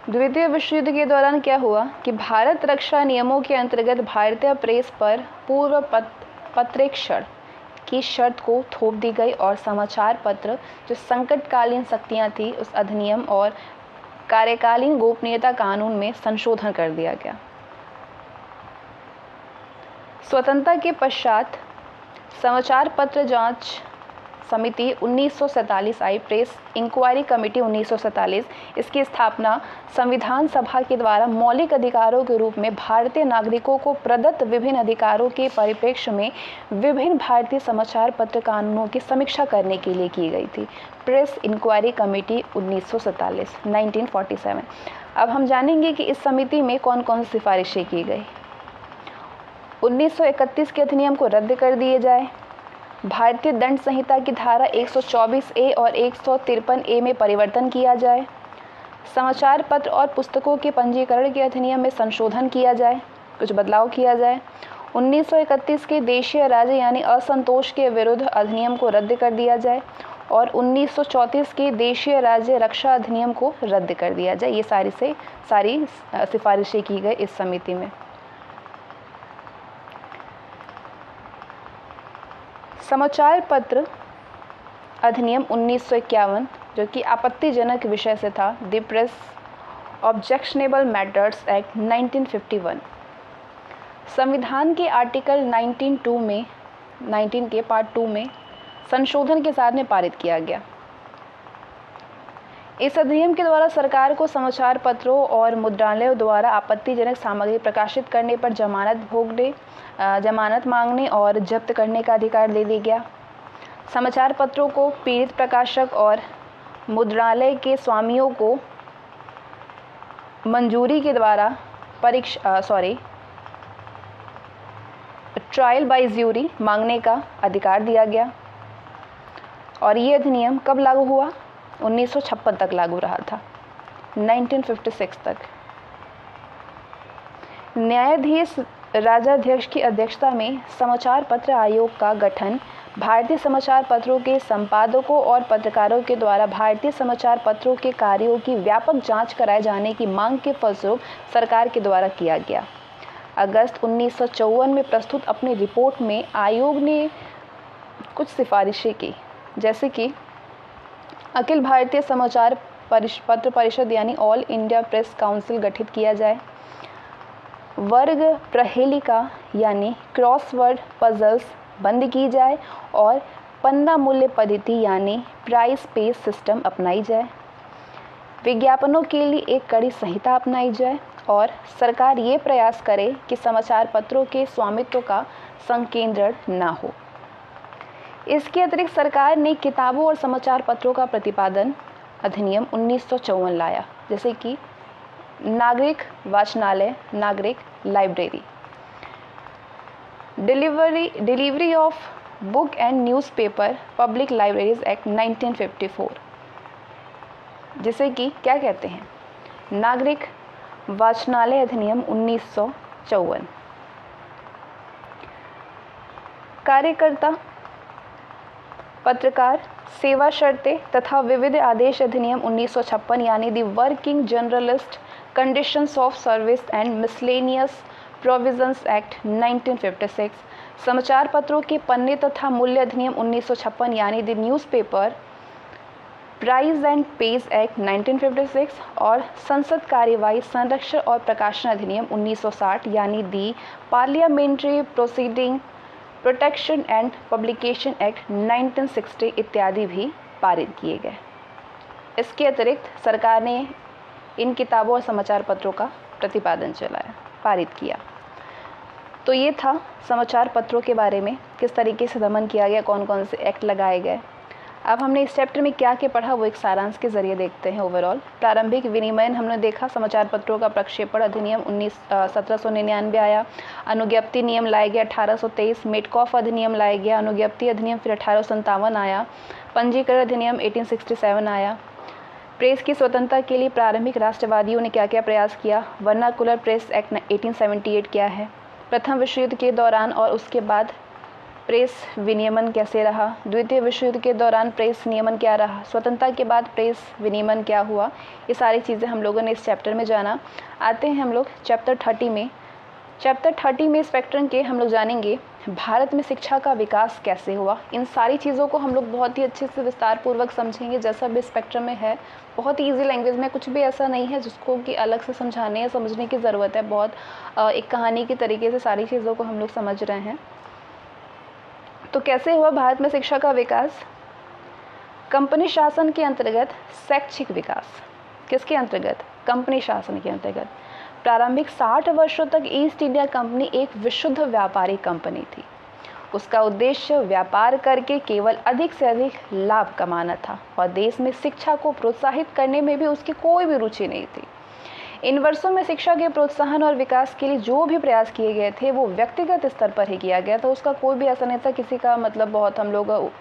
[SPEAKER 1] द्वितीय विश्व युद्ध के दौरान क्या हुआ कि भारत रक्षा नियमों के अंतर्गत भारतीय प्रेस पर पूर्व पत्रेक्षण की शर्त को थोप दी गई और समाचार पत्र जो संकटकालीन शक्तियां थी उस अधिनियम और कार्यकालीन गोपनीयता कानून में संशोधन कर दिया गया। स्वतंत्रता के पश्चात समाचार पत्र जांच समिति 1947 आई, प्रेस इंक्वायरी कमेटी 1947। इसकी स्थापना संविधान सभा के द्वारा मौलिक अधिकारों के रूप में भारतीय नागरिकों को प्रदत्त विभिन्न अधिकारों के परिप्रेक्ष्य में विभिन्न भारतीय समाचार पत्र कानूनों की समीक्षा करने के लिए की गई थी। Press Enquiry Committee 1947। अब हम जानेंगे कि इस समिति में कौन कौन सी सिफारिशें की गई। 1931 के अधिनियम को रद्द कर दिए जाए, भारतीय दंड संहिता की धारा 124A और 153A में परिवर्तन किया जाए, समाचार पत्र और पुस्तकों के पंजीकरण के अधिनियम में संशोधन किया जाए, कुछ बदलाव किया जाए। 1931 के देशीय राज्य यानी असंतोष के विरुद्ध अधिनियम को रद्द कर दिया जाए और 1934 के देशीय राज्य रक्षा अधिनियम को रद्द कर दिया जाए। ये सारी सिफारिशें की गई इस समिति में। समाचार पत्र अधिनियम 1951 जो कि आपत्तिजनक विषय से था, the press objectionable matters act 1951, संविधान के आर्टिकल 19 के पार्ट 2 में संशोधन के साथ में पारित किया गया। इस अधिनियम के द्वारा सरकार को समाचार पत्रों और मुद्रणालयों द्वारा आपत्तिजनक सामग्री प्रकाशित करने पर जमानत मांगने और जब्त करने का अधिकार दे दिया गया। समाचार पत्रों को पीड़ित प्रकाशक और मुद्रणालय के स्वामियों को मंजूरी के द्वारा ट्रायल बाय ज्यूरी मांगने का अधिकार दिया गया। और ये अधिनियम कब लागू हुआ? 1956 तक लागू रहा था, 1956 तक। न्यायाधीश राजाध्यक्ष की अध्यक्षता में समाचार पत्र आयोग का गठन भारतीय समाचार पत्रों के संपादकों और पत्रकारों के द्वारा भारतीय समाचार पत्रों के कार्यों की व्यापक जांच कराए जाने की मांग के फलस्वरूप सरकार के द्वारा किया गया। अगस्त 1954 में प्रस्तुत अपनी रिपोर्ट में आयोग ने कुछ सिफारिशें की, जैसे कि अखिल भारतीय समाचार पत्र परिषद यानी ऑल इंडिया प्रेस काउंसिल गठित किया जाए, वर्ग प्रहेलिका यानी क्रॉसवर्ड पजल्स बंद की जाए और पन्ना मूल्य पद्धति यानी प्राइस पे सिस्टम अपनाई जाए, विज्ञापनों के लिए एक कड़ी संहिता अपनाई जाए और सरकार ये प्रयास करे कि समाचार पत्रों के स्वामित्व का संकेंद्रण न हो। इसके अतिरिक्त सरकार ने किताबों और समाचार पत्रों का प्रतिपादन अधिनियम 1954 लाया, जैसे कि नागरिक वाचनालय, नागरिक library, delivery of book and newspaper public libraries act 1954, जिसे कि क्या कहते हैं, नागरिक वाचनालय अधिनियम 1954। कार्यकर्ता, पत्रकार, सेवा शर्तें तथा विविध आदेश अधिनियम 1956 यानी the working journalist conditions of service and miscellaneous provisions act 1956, समाचार पत्रों के पन्ने तथा मूल्य अधिनियम 1956 यानी the Newspaper Price and Page Act 1956 और संसद कार्यवाही संरक्षण और प्रकाशन अधिनियम 1960 यानी the parliamentary proceeding protection and publication act 1960 इत्यादि भी पारित किए गए। इसके अतिरिक्त सरकार ने इन किताबों और समाचार पत्रों का प्रतिपादन चलाया, पारित किया। तो ये था समाचार पत्रों के बारे में, किस तरीके से दमन किया गया, कौन कौन से एक्ट लगाए गए। अब हमने इस चैप्टर में क्या क्या पढ़ा वो एक सारांश के जरिए देखते हैं। ओवरऑल प्रारंभिक विनिमयन हमने देखा, समाचार पत्रों का प्रक्षेपण अधिनियम 1799 आया, अनुज्ञप्ति नियम लाया गया 1823, मेटकॉफ अधिनियम लाया गया, अनुज्ञप्ति अधिनियम फिर 1857 आया, पंजीकरण अधिनियम 1867 आया। प्रेस की स्वतंत्रता के लिए प्रारंभिक राष्ट्रवादियों ने क्या क्या प्रयास किया, वर्नाकुलर प्रेस एक्ट 1878 क्या है, प्रथम विश्व युद्ध के दौरान और उसके बाद प्रेस विनियमन कैसे रहा, द्वितीय विश्व युद्ध के दौरान प्रेस नियमन क्या रहा, स्वतंत्रता के बाद प्रेस विनियमन क्या हुआ, ये सारी चीज़ें हम लोगों ने इस चैप्टर में जाना। आते हैं हम लोग चैप्टर 30 में। चैप्टर 30 में स्पेक्ट्रम के हम लोग जानेंगे भारत में शिक्षा का विकास कैसे हुआ। इन सारी चीज़ों को हम लोग बहुत ही अच्छे से विस्तार पूर्वक समझेंगे, जैसा भी स्पेक्ट्रम में है। बहुत ही ईजी लैंग्वेज में, कुछ भी ऐसा नहीं है जिसको कि अलग से समझाने या समझने की ज़रूरत है। बहुत एक कहानी के तरीके से सारी चीज़ों को हम लोग समझ रहे हैं। तो कैसे हुआ भारत में शिक्षा का विकास? कंपनी शासन के अंतर्गत शैक्षिक विकास। किसके अंतर्गत? कंपनी शासन के अंतर्गत। प्रारंभिक 60 वर्षों तक ईस्ट इंडिया कंपनी एक विशुद्ध व्यापारिक कंपनी थी। उसका उद्देश्य व्यापार करके केवल अधिक से अधिक लाभ कमाना था और देश में शिक्षा को प्रोत्साहित करने में भी उसकी कोई भी रुचि नहीं थी। इन वर्षों में शिक्षा के प्रोत्साहन और विकास के लिए जो भी प्रयास किए गए थे वो व्यक्तिगत स्तर पर ही किया गया था। उसका कोई भी ऐसा नहीं था किसी का मतलब बहुत हम लोग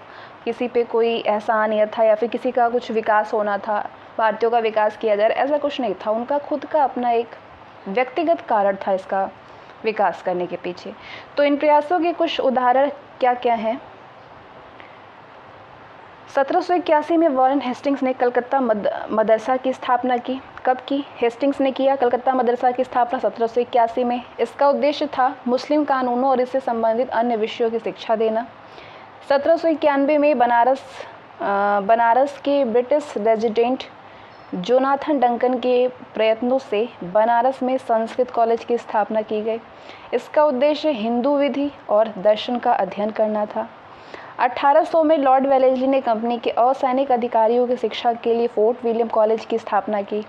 [SPEAKER 1] किसी पे कोई एहसान या था या फिर किसी का कुछ विकास होना था, भारतीयों का विकास किया जा रहा, ऐसा कुछ नहीं था। उनका खुद का अपना एक व्यक्तिगत कारण था इसका विकास करने के पीछे। तो इन प्रयासों के कुछ उदाहरण क्या क्या हैं? 1781 में वॉरेन हेस्टिंग्स ने कलकत्ता मदरसा की स्थापना की। कब की? हेस्टिंग्स ने किया कलकत्ता मदरसा की स्थापना 1781 में। इसका उद्देश्य था मुस्लिम कानूनों और इससे संबंधित अन्य विषयों की शिक्षा देना। 1791 में बनारस के ब्रिटिश रेजिडेंट जोनाथन डंकन के प्रयत्नों से बनारस में संस्कृत कॉलेज की स्थापना की गई। इसका उद्देश्य हिंदू विधि और दर्शन का अध्ययन करना था। 1800 में लॉर्ड वेलेस्ली ने कंपनी के असैनिक अधिकारियों की शिक्षा के लिए फोर्ट विलियम कॉलेज की स्थापना की।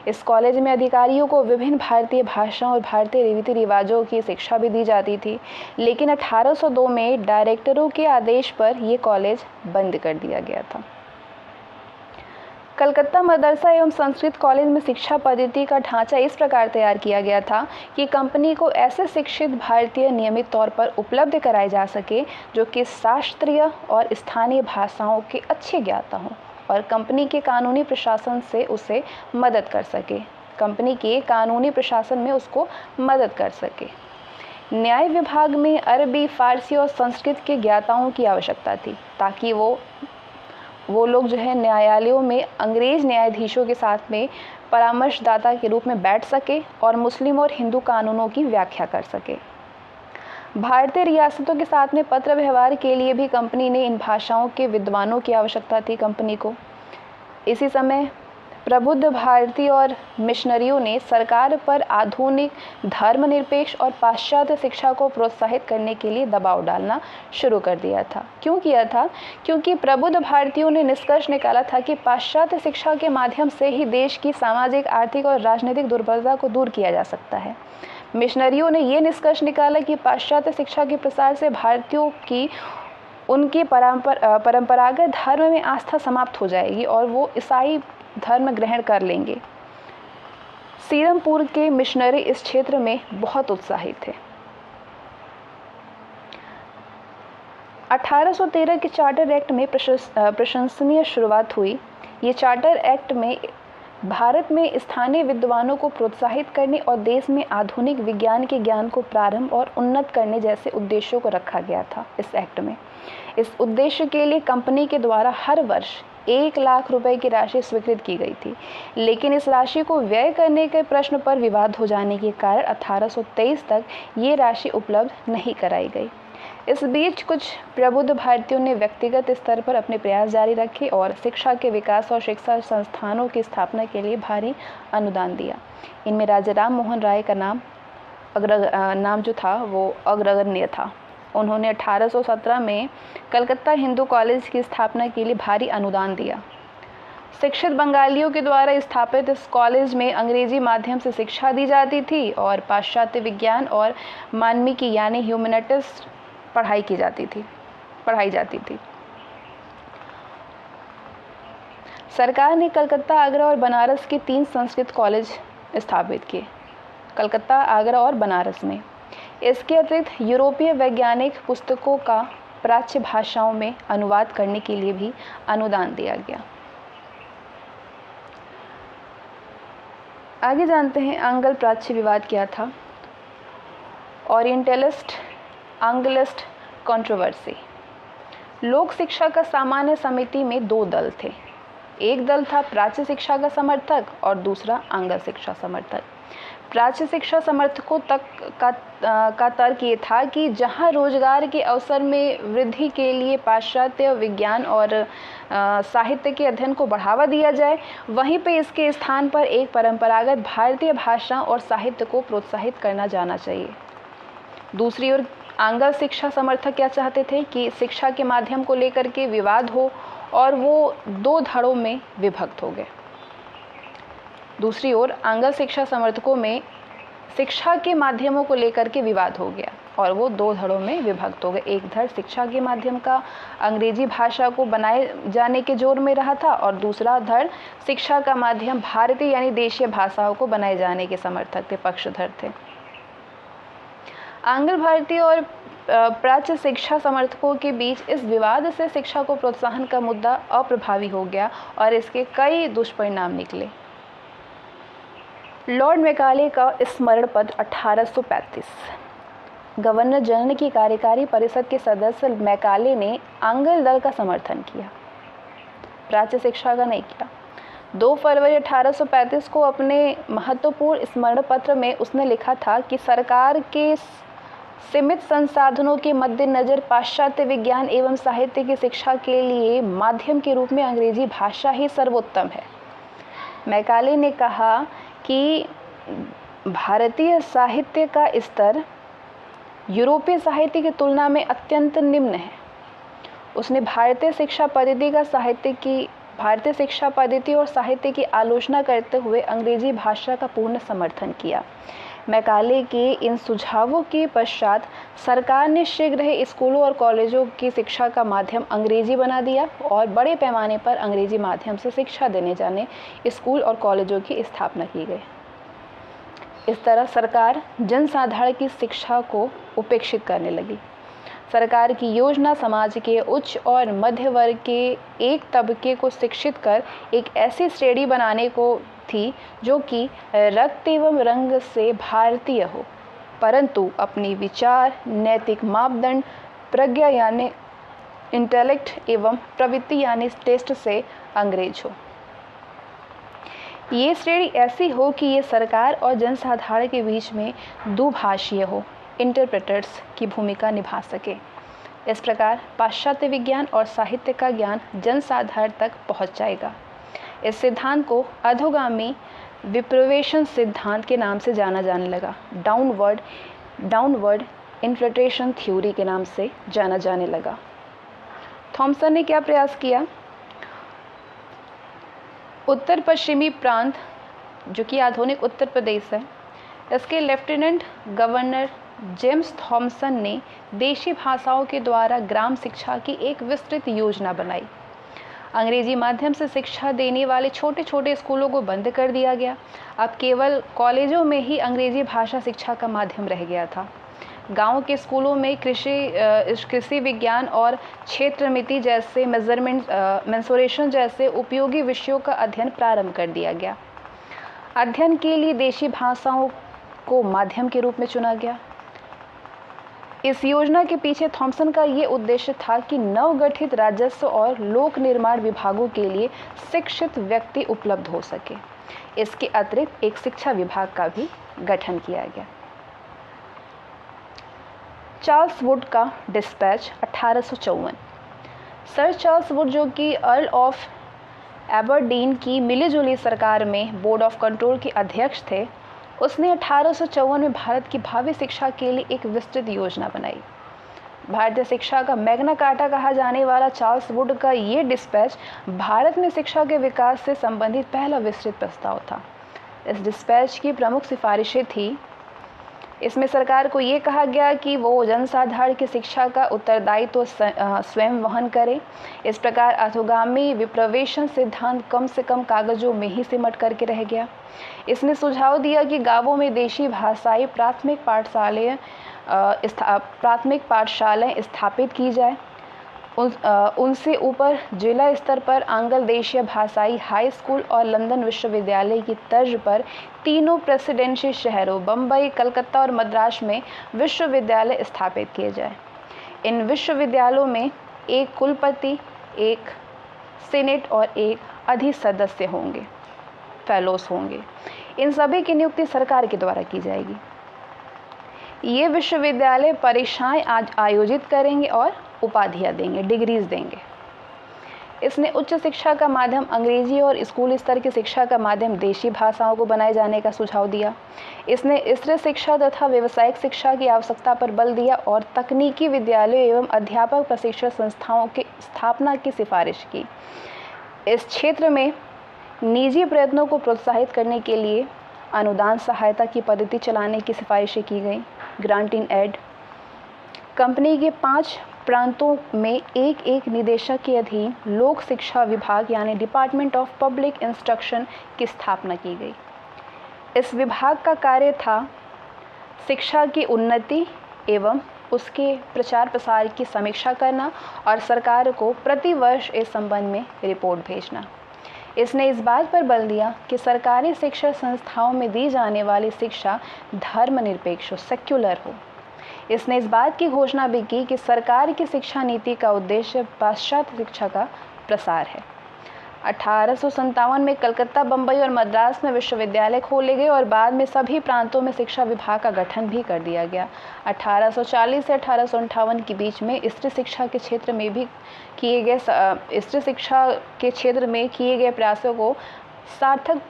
[SPEAKER 1] इस कॉलेज में अधिकारियों को विभिन्न भारतीय भाषाओं और भारतीय रीति रिवाजों की शिक्षा भी दी जाती थी, लेकिन 1802 में डायरेक्टरों के आदेश पर यह कॉलेज बंद कर दिया गया था। कलकत्ता मदरसा एवं संस्कृत कॉलेज में शिक्षा पद्धति का ढांचा इस प्रकार तैयार किया गया था कि कंपनी को ऐसे शिक्षित भारतीय नियमित तौर पर उपलब्ध कराए जा सके जो कि शास्त्रीय और स्थानीय भाषाओं के अच्छे ज्ञाता हों और कंपनी के कानूनी प्रशासन से उसे मदद कर सके। कंपनी के कानूनी प्रशासन में उसको मदद कर सके। न्याय विभाग में अरबी, फारसी और संस्कृत के ज्ञाताओं की आवश्यकता थी ताकि वो लोग जो है न्यायालयों में अंग्रेज न्यायाधीशों के साथ में परामर्शदाता के रूप में बैठ सके और मुस्लिम और हिंदू कानूनों की व्याख्या कर सके। भारतीय रियासतों के साथ में पत्र व्यवहार के लिए भी कंपनी ने इन भाषाओं के विद्वानों की आवश्यकता थी कंपनी को। इसी समय प्रबुद्ध भारतीय और मिशनरियों ने सरकार पर आधुनिक, धर्मनिरपेक्ष और पाश्चात्य शिक्षा को प्रोत्साहित करने के लिए दबाव डालना शुरू कर दिया था। क्यों किया था? क्योंकि प्रबुद्ध भारतीयों ने निष्कर्ष निकाला था कि पाश्चात्य शिक्षा के माध्यम से ही देश की सामाजिक, आर्थिक और राजनीतिक दुर्बलता को दूर किया जा सकता है। मिशनरियों ने ये निष्कर्ष निकाला कि पाश्चात्य शिक्षा के प्रसार से भारतीयों की उनकी परंपरागत धर्म में आस्था समाप्त हो जाएगी और वो ईसाई धर्म ग्रहण कर लेंगे। सीरमपुर के मिशनरी इस क्षेत्र में बहुत उत्साहित थे। 1813 के चार्टर एक्ट में प्रशंसनीय शुरुआत हुई। ये चार्टर एक्ट में भारत में स्थानीय विद्वानों को प्रोत्साहित करने और देश में आधुनिक विज्ञान के ज्ञान को प्रारंभ और उन्नत करने जैसे उद्देश्यों को रखा गया था। इस एक्ट में इस उद्देश्य के लिए कंपनी के द्वारा हर वर्ष 1 लाख रुपए की राशि स्वीकृत की गई थी, लेकिन इस राशि को व्यय करने के प्रश्न पर विवाद हो जाने के कारण 1823 तक ये राशि उपलब्ध नहीं कराई गई। इस बीच कुछ प्रबुद्ध भारतीयों ने व्यक्तिगत स्तर पर अपने प्रयास जारी रखे और शिक्षा के विकास और शिक्षा संस्थानों की स्थापना के लिए भारी अनुदान दिया। इनमें राजा राम मोहन राय का नाम जो था वो अग्रगण्य था। उन्होंने 1817 में कलकत्ता हिंदू कॉलेज की स्थापना के लिए भारी अनुदान दिया। शिक्षित बंगालियों के द्वारा स्थापित इस कॉलेज में अंग्रेजी माध्यम से शिक्षा दी जाती थी और पाश्चात्य विज्ञान और मानविकी यानी ह्यूमैनिटीज पढ़ाई जाती थी। सरकार ने कलकत्ता, आगरा और बनारस के 3 संस्कृत कॉलेज स्थापित किए, कलकत्ता, आगरा और बनारस में। इसके अतिरिक्त यूरोपीय वैज्ञानिक पुस्तकों का प्राच्य भाषाओं में अनुवाद करने के लिए भी अनुदान दिया गया। आगे जानते हैं आंग्ल प्राच्य विवाद क्या था। Orientalist anglicist controversy. लोक शिक्षा का सामान्य समिति में 2 दल थे। एक दल था प्राच्य शिक्षा का समर्थक और दूसरा आंग्ल शिक्षा समर्थक। प्राच्य शिक्षा समर्थकों तक का तर्क ये था कि जहां रोजगार के अवसर में वृद्धि के लिए पाश्चात्य विज्ञान और साहित्य के अध्ययन को बढ़ावा दिया जाए, वहीं पे इसके स्थान पर एक परंपरागत भारतीय भाषा और साहित्य को प्रोत्साहित करना जाना चाहिए। दूसरी ओर आंग्ल शिक्षा समर्थक क्या चाहते थे कि शिक्षा के माध्यम को लेकर के विवाद हो और वो 2 धड़ों में विभक्त हो गए। दूसरी ओर आंग्ल शिक्षा समर्थकों में शिक्षा के माध्यमों को लेकर के विवाद हो गया और वो 2 धड़ों में विभक्त हो गए। एक धड़ शिक्षा के माध्यम का अंग्रेजी भाषा को बनाए जाने के जोर में रहा था और दूसरा धड़ शिक्षा का माध्यम भारतीय यानी देशीय भाषाओं को बनाए जाने के समर्थक थे, पक्षधर थे। आंग्ल भारतीय और प्राच्य शिक्षा समर्थकों के बीच इस विवाद से शिक्षा को प्रोत्साहन का मुद्दा अप्रभावी हो गया और इसके कई दुष्परिणाम निकले। लॉर्ड मैकाले का स्मरण पत्र 1835। गवर्नर जनरल की कार्यकारी परिषद के सदस्य मैकाले ने आंग्ल दल का समर्थन किया, प्राच्य शिक्षा का नहीं किया। 2 फरवरी 1835 को अपने महत्वपूर्ण स्मरण पत्र में उसने लिखा था कि सरकार के सीमित संसाधनों के मद्देनजर पाश्चात्य विज्ञान एवं साहित्य की शिक्षा के लिए माध्यम के रूप में अंग्रेजी भाषा ही सर्वोत्तम है। मैकाले ने कहा कि भारतीय साहित्य का स्तर यूरोपीय साहित्य की तुलना में अत्यंत निम्न है। उसने भारतीय शिक्षा पद्धति और साहित्य की आलोचना करते हुए अंग्रेजी भाषा का पूर्ण समर्थन किया। मैकाले के इन सुझावों के पश्चात सरकार ने शीघ्र ही स्कूलों और कॉलेजों की शिक्षा का माध्यम अंग्रेजी बना दिया और बड़े पैमाने पर अंग्रेजी माध्यम से शिक्षा देने जाने स्कूल और कॉलेजों की स्थापना की गई। इस तरह सरकार जनसाधारण की शिक्षा को उपेक्षित करने लगी। सरकार की योजना समाज के उच्च और मध्य वर्ग के एक तबके को शिक्षित कर एक ऐसी श्रेणी बनाने को थी जो कि रक्त एवं रंग से भारतीय हो, परंतु अपनी विचार, नैतिक मापदंड, प्रज्ञा यानी इंटेलेक्ट एवं प्रवृत्ति यानी टेस्ट से अंग्रेज हो। ये श्रेणी ऐसी हो कि ये सरकार और जनसाधारण के बीच में दुभाषीय हो, इंटरप्रेटर्स की भूमिका निभा सके। इस प्रकार पाश्चात्य विज्ञान और साहित्य का ज्ञान जनसाधारण तक पहुंच जाएगा। इस सिद्धांत को अधोगामी विप्रवेशन सिद्धांत के नाम से जाना जाने लगा। डाउनवर्ड इन्फिल्ट्रेशन थ्योरी के नाम से जाना जाने लगा। थॉमसन ने क्या प्रयास किया? उत्तर पश्चिमी प्रांत जो कि आधुनिक उत्तर प्रदेश है, इसके लेफ्टिनेंट गवर्नर जेम्स थॉमसन ने देशी भाषाओं के द्वारा ग्राम शिक्षा की एक विस्तृत योजना बनाई। अंग्रेजी माध्यम से शिक्षा देने वाले छोटे छोटे स्कूलों को बंद कर दिया गया। अब केवल कॉलेजों में ही अंग्रेजी भाषा शिक्षा का माध्यम रह गया था। गांव के स्कूलों में कृषि विज्ञान और क्षेत्रमिति जैसे मेंसुरेशन जैसे उपयोगी विषयों का अध्ययन प्रारंभ कर दिया गया। अध्ययन के लिए देशी भाषाओं को माध्यम के रूप में चुना गया। इस योजना के पीछे थॉमसन का ये उद्देश्य था कि नवगठित राजस्व और लोक निर्माण विभागों के लिए शिक्षित व्यक्ति उपलब्ध हो सके। इसके अतिरिक्त एक शिक्षा विभाग का भी गठन किया गया। चार्ल्स वुड का डिस्पैच 1854। सर चार्ल्स वुड जो कि अर्ल ऑफ एबरडीन की मिलीजुली सरकार में बोर्ड ऑफ कंट्रोल के अध्यक्ष थे, उसने 1854 में भारत की भावी शिक्षा के लिए एक विस्तृत योजना बनाई। भारतीय शिक्षा का मैग्ना कार्टा कहा जाने वाला चार्ल्स वुड का ये डिस्पैच भारत में शिक्षा के विकास से संबंधित पहला विस्तृत प्रस्ताव था। इस डिस्पैच की प्रमुख सिफारिशें थी इसमें सरकार को ये कहा गया कि वो जनसाधारण की शिक्षा का उत्तरदायित्व तो स्वयं वहन करे। इस प्रकार अधोगामी विप्रवेशन सिद्धांत कम से कम कागजों में ही सिमट करके रह गया। इसने सुझाव दिया कि गांवों में देशी भाषाई प्राथमिक पाठशालाएं स्थापित की जाए। उनसे ऊपर जिला स्तर पर आंग्ल देशीय भाषाई हाई स्कूल और लंदन विश्वविद्यालय की तर्ज पर तीनों प्रेसिडेंसी शहरों बम्बई, कलकत्ता और मद्रास में विश्वविद्यालय स्थापित किए जाए। इन विश्वविद्यालयों में एक कुलपति, एक सीनेट और एक अधिसदस्य होंगे, फेलोस होंगे। इन सभी की नियुक्ति सरकार के द्वारा की जाएगी। ये विश्वविद्यालय परीक्षाएं आज आयोजित करेंगे और उपाधियां देंगे, डिग्रीज देंगे। इसने उच्च शिक्षा का माध्यम अंग्रेजी और स्कूल स्तर की शिक्षा का माध्यम देशी भाषाओं को बनाए जाने का सुझाव दिया। इसने स्त्री शिक्षा तथा व्यावसायिक शिक्षा की आवश्यकता पर बल दिया और तकनीकी विद्यालयों एवं अध्यापक प्रशिक्षण संस्थाओं की स्थापना की सिफारिश की। इस क्षेत्र में निजी प्रयत्नों को प्रोत्साहित करने के लिए अनुदान सहायता की पद्धति चलाने की सिफारिशें की गई। Grant in aid. कंपनी के 5 प्रांतों में एक एक निदेशक के अधीन लोक शिक्षा विभाग यानी डिपार्टमेंट ऑफ पब्लिक इंस्ट्रक्शन की स्थापना की गई। इस विभाग का कार्य था शिक्षा की उन्नति एवं उसके प्रचार प्रसार की समीक्षा करना और सरकार को प्रति वर्ष इस संबंध में रिपोर्ट भेजना। इसने इस बात पर बल दिया कि सरकारी शिक्षा संस्थाओं में दी जाने वाली शिक्षा धर्मनिरपेक्ष हो, सेक्युलर हो। इसने इस बात की घोषणा भी की कि सरकार की शिक्षा नीति का उद्देश्य पाश्चात्य शिक्षा का प्रसार है। 1857 में कलकत्ता, बम्बई और मद्रास में विश्वविद्यालय खोले गए और बाद में सभी प्रांतों में शिक्षा विभाग का गठन भी कर दिया गया। 1840 से 1858 के बीच में स्त्री शिक्षा के क्षेत्र में किए गए प्रयासों को सार्थक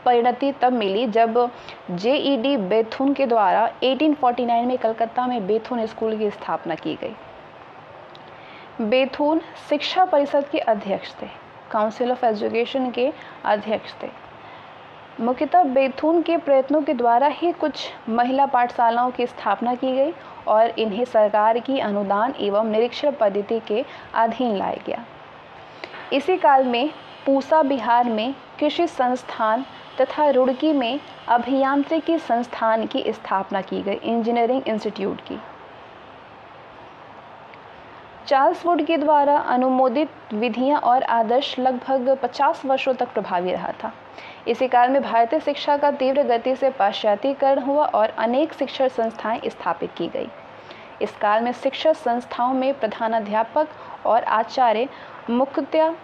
[SPEAKER 1] परिणति तब मिली जब J.E.D. बेथुन के द्वारा 1849 में कलकत्ता में बेथुन स्कूल की स्थापना की गई। बेथुन शिक्षा परिषद के अध्यक्ष थे, काउंसिल ऑफ एजुकेशन के अध्यक्ष थे। मुख्यतः बेथुन के प्रयत्नों के द्वारा ही कुछ महिला पाठशालाओं की स्थापना की गई और इन्हें सरकार की अनुदान एवं निरीक्षण पद्धति के अधीन लाया गया। इसी काल में पूसा बिहार में कृषि संस्थान तथा रुड़की में अभियांत्रिकी संस्थान की स्थापना की गई, इंजीनियरिंग इंस्टीट्यूट की। चार्ल्स वुड के द्वारा अनुमोदित विधियां और आदर्श लगभग 50 वर्षों तक प्रभावी रहा था। इसी काल में भारतीय शिक्षा का तीव्र गति से पाश्चात्यकरण हुआ और अनेक शिक्षण संस्थाएं स्थापित की गई। इस काल में शिक्षण संस्थाओं में प्रधानाध्यापक और आचार्य मुख्यतः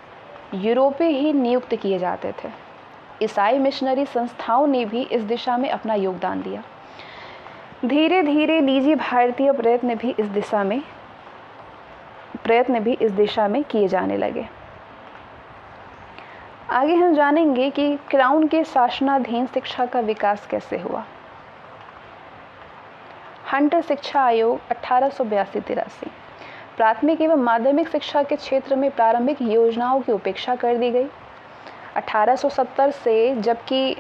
[SPEAKER 1] यूरोपीय ही नियुक्त किए जाते थे। ईसाई मिशनरी संस्थाओं ने भी इस दिशा में अपना योगदान दिया। धीरे धीरे निजी भारतीय प्रयत्न भी इस दिशा में किए जाने लगे। आगे हम जानेंगे कि क्राउन के शासनाधीन शिक्षा का विकास कैसे हुआ। हंटर शिक्षा आयोग 1882-83। प्राथमिक एवं माध्यमिक शिक्षा के क्षेत्र में प्रारंभिक योजनाओं की उपेक्षा कर दी गई। 1870 से जबकि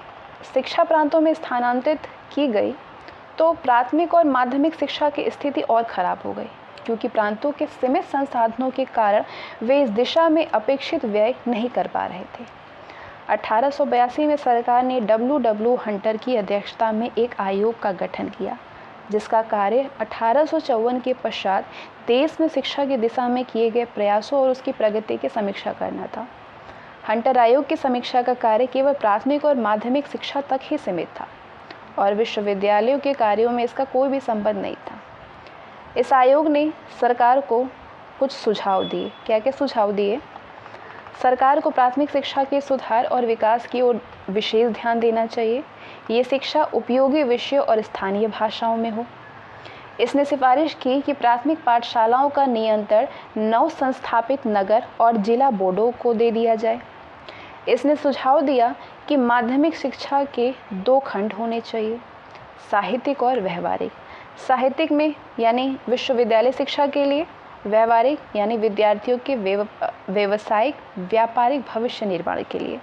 [SPEAKER 1] शिक्षा प्रांतों में स्थानांतरित की गई तो प्राथमिक और माध्यमिक शिक्षा की स्थिति और खराब हो गई, क्योंकि प्रांतों के सीमित संसाधनों के कारण वे इस दिशा में अपेक्षित व्यय नहीं कर पा रहे थे। 1882 में सरकार ने W. हंटर की अध्यक्षता में एक आयोग का गठन किया, जिसका कार्य 1854 के पश्चात देश में शिक्षा की दिशा में किए गए प्रयासों और उसकी प्रगति की समीक्षा करना था। हंटर आयोग की समीक्षा का कार्य केवल प्राथमिक और माध्यमिक शिक्षा तक ही सीमित था और विश्वविद्यालयों के कार्यों में इसका कोई भी संबंध नहीं था। इस आयोग ने सरकार को कुछ सुझाव दिए। क्या क्या सुझाव दिए? सरकार को प्राथमिक शिक्षा के सुधार और विकास की ओर विशेष ध्यान देना चाहिए। ये शिक्षा उपयोगी विषयों और स्थानीय भाषाओं में हो। इसने सिफारिश की कि प्राथमिक पाठशालाओं का नियंत्रण नव संस्थापित नगर और जिला बोर्डों को दे दिया जाए। इसने सुझाव दिया कि माध्यमिक शिक्षा के 2 खंड होने चाहिए, साहित्यिक और व्यवहारिक। साहित्यिक में यानी विश्वविद्यालय शिक्षा के लिए, व्यवहारिक यानी विद्यार्थियों के व्यावसायिक व्यापारिक भविष्य निर्माण के लिए।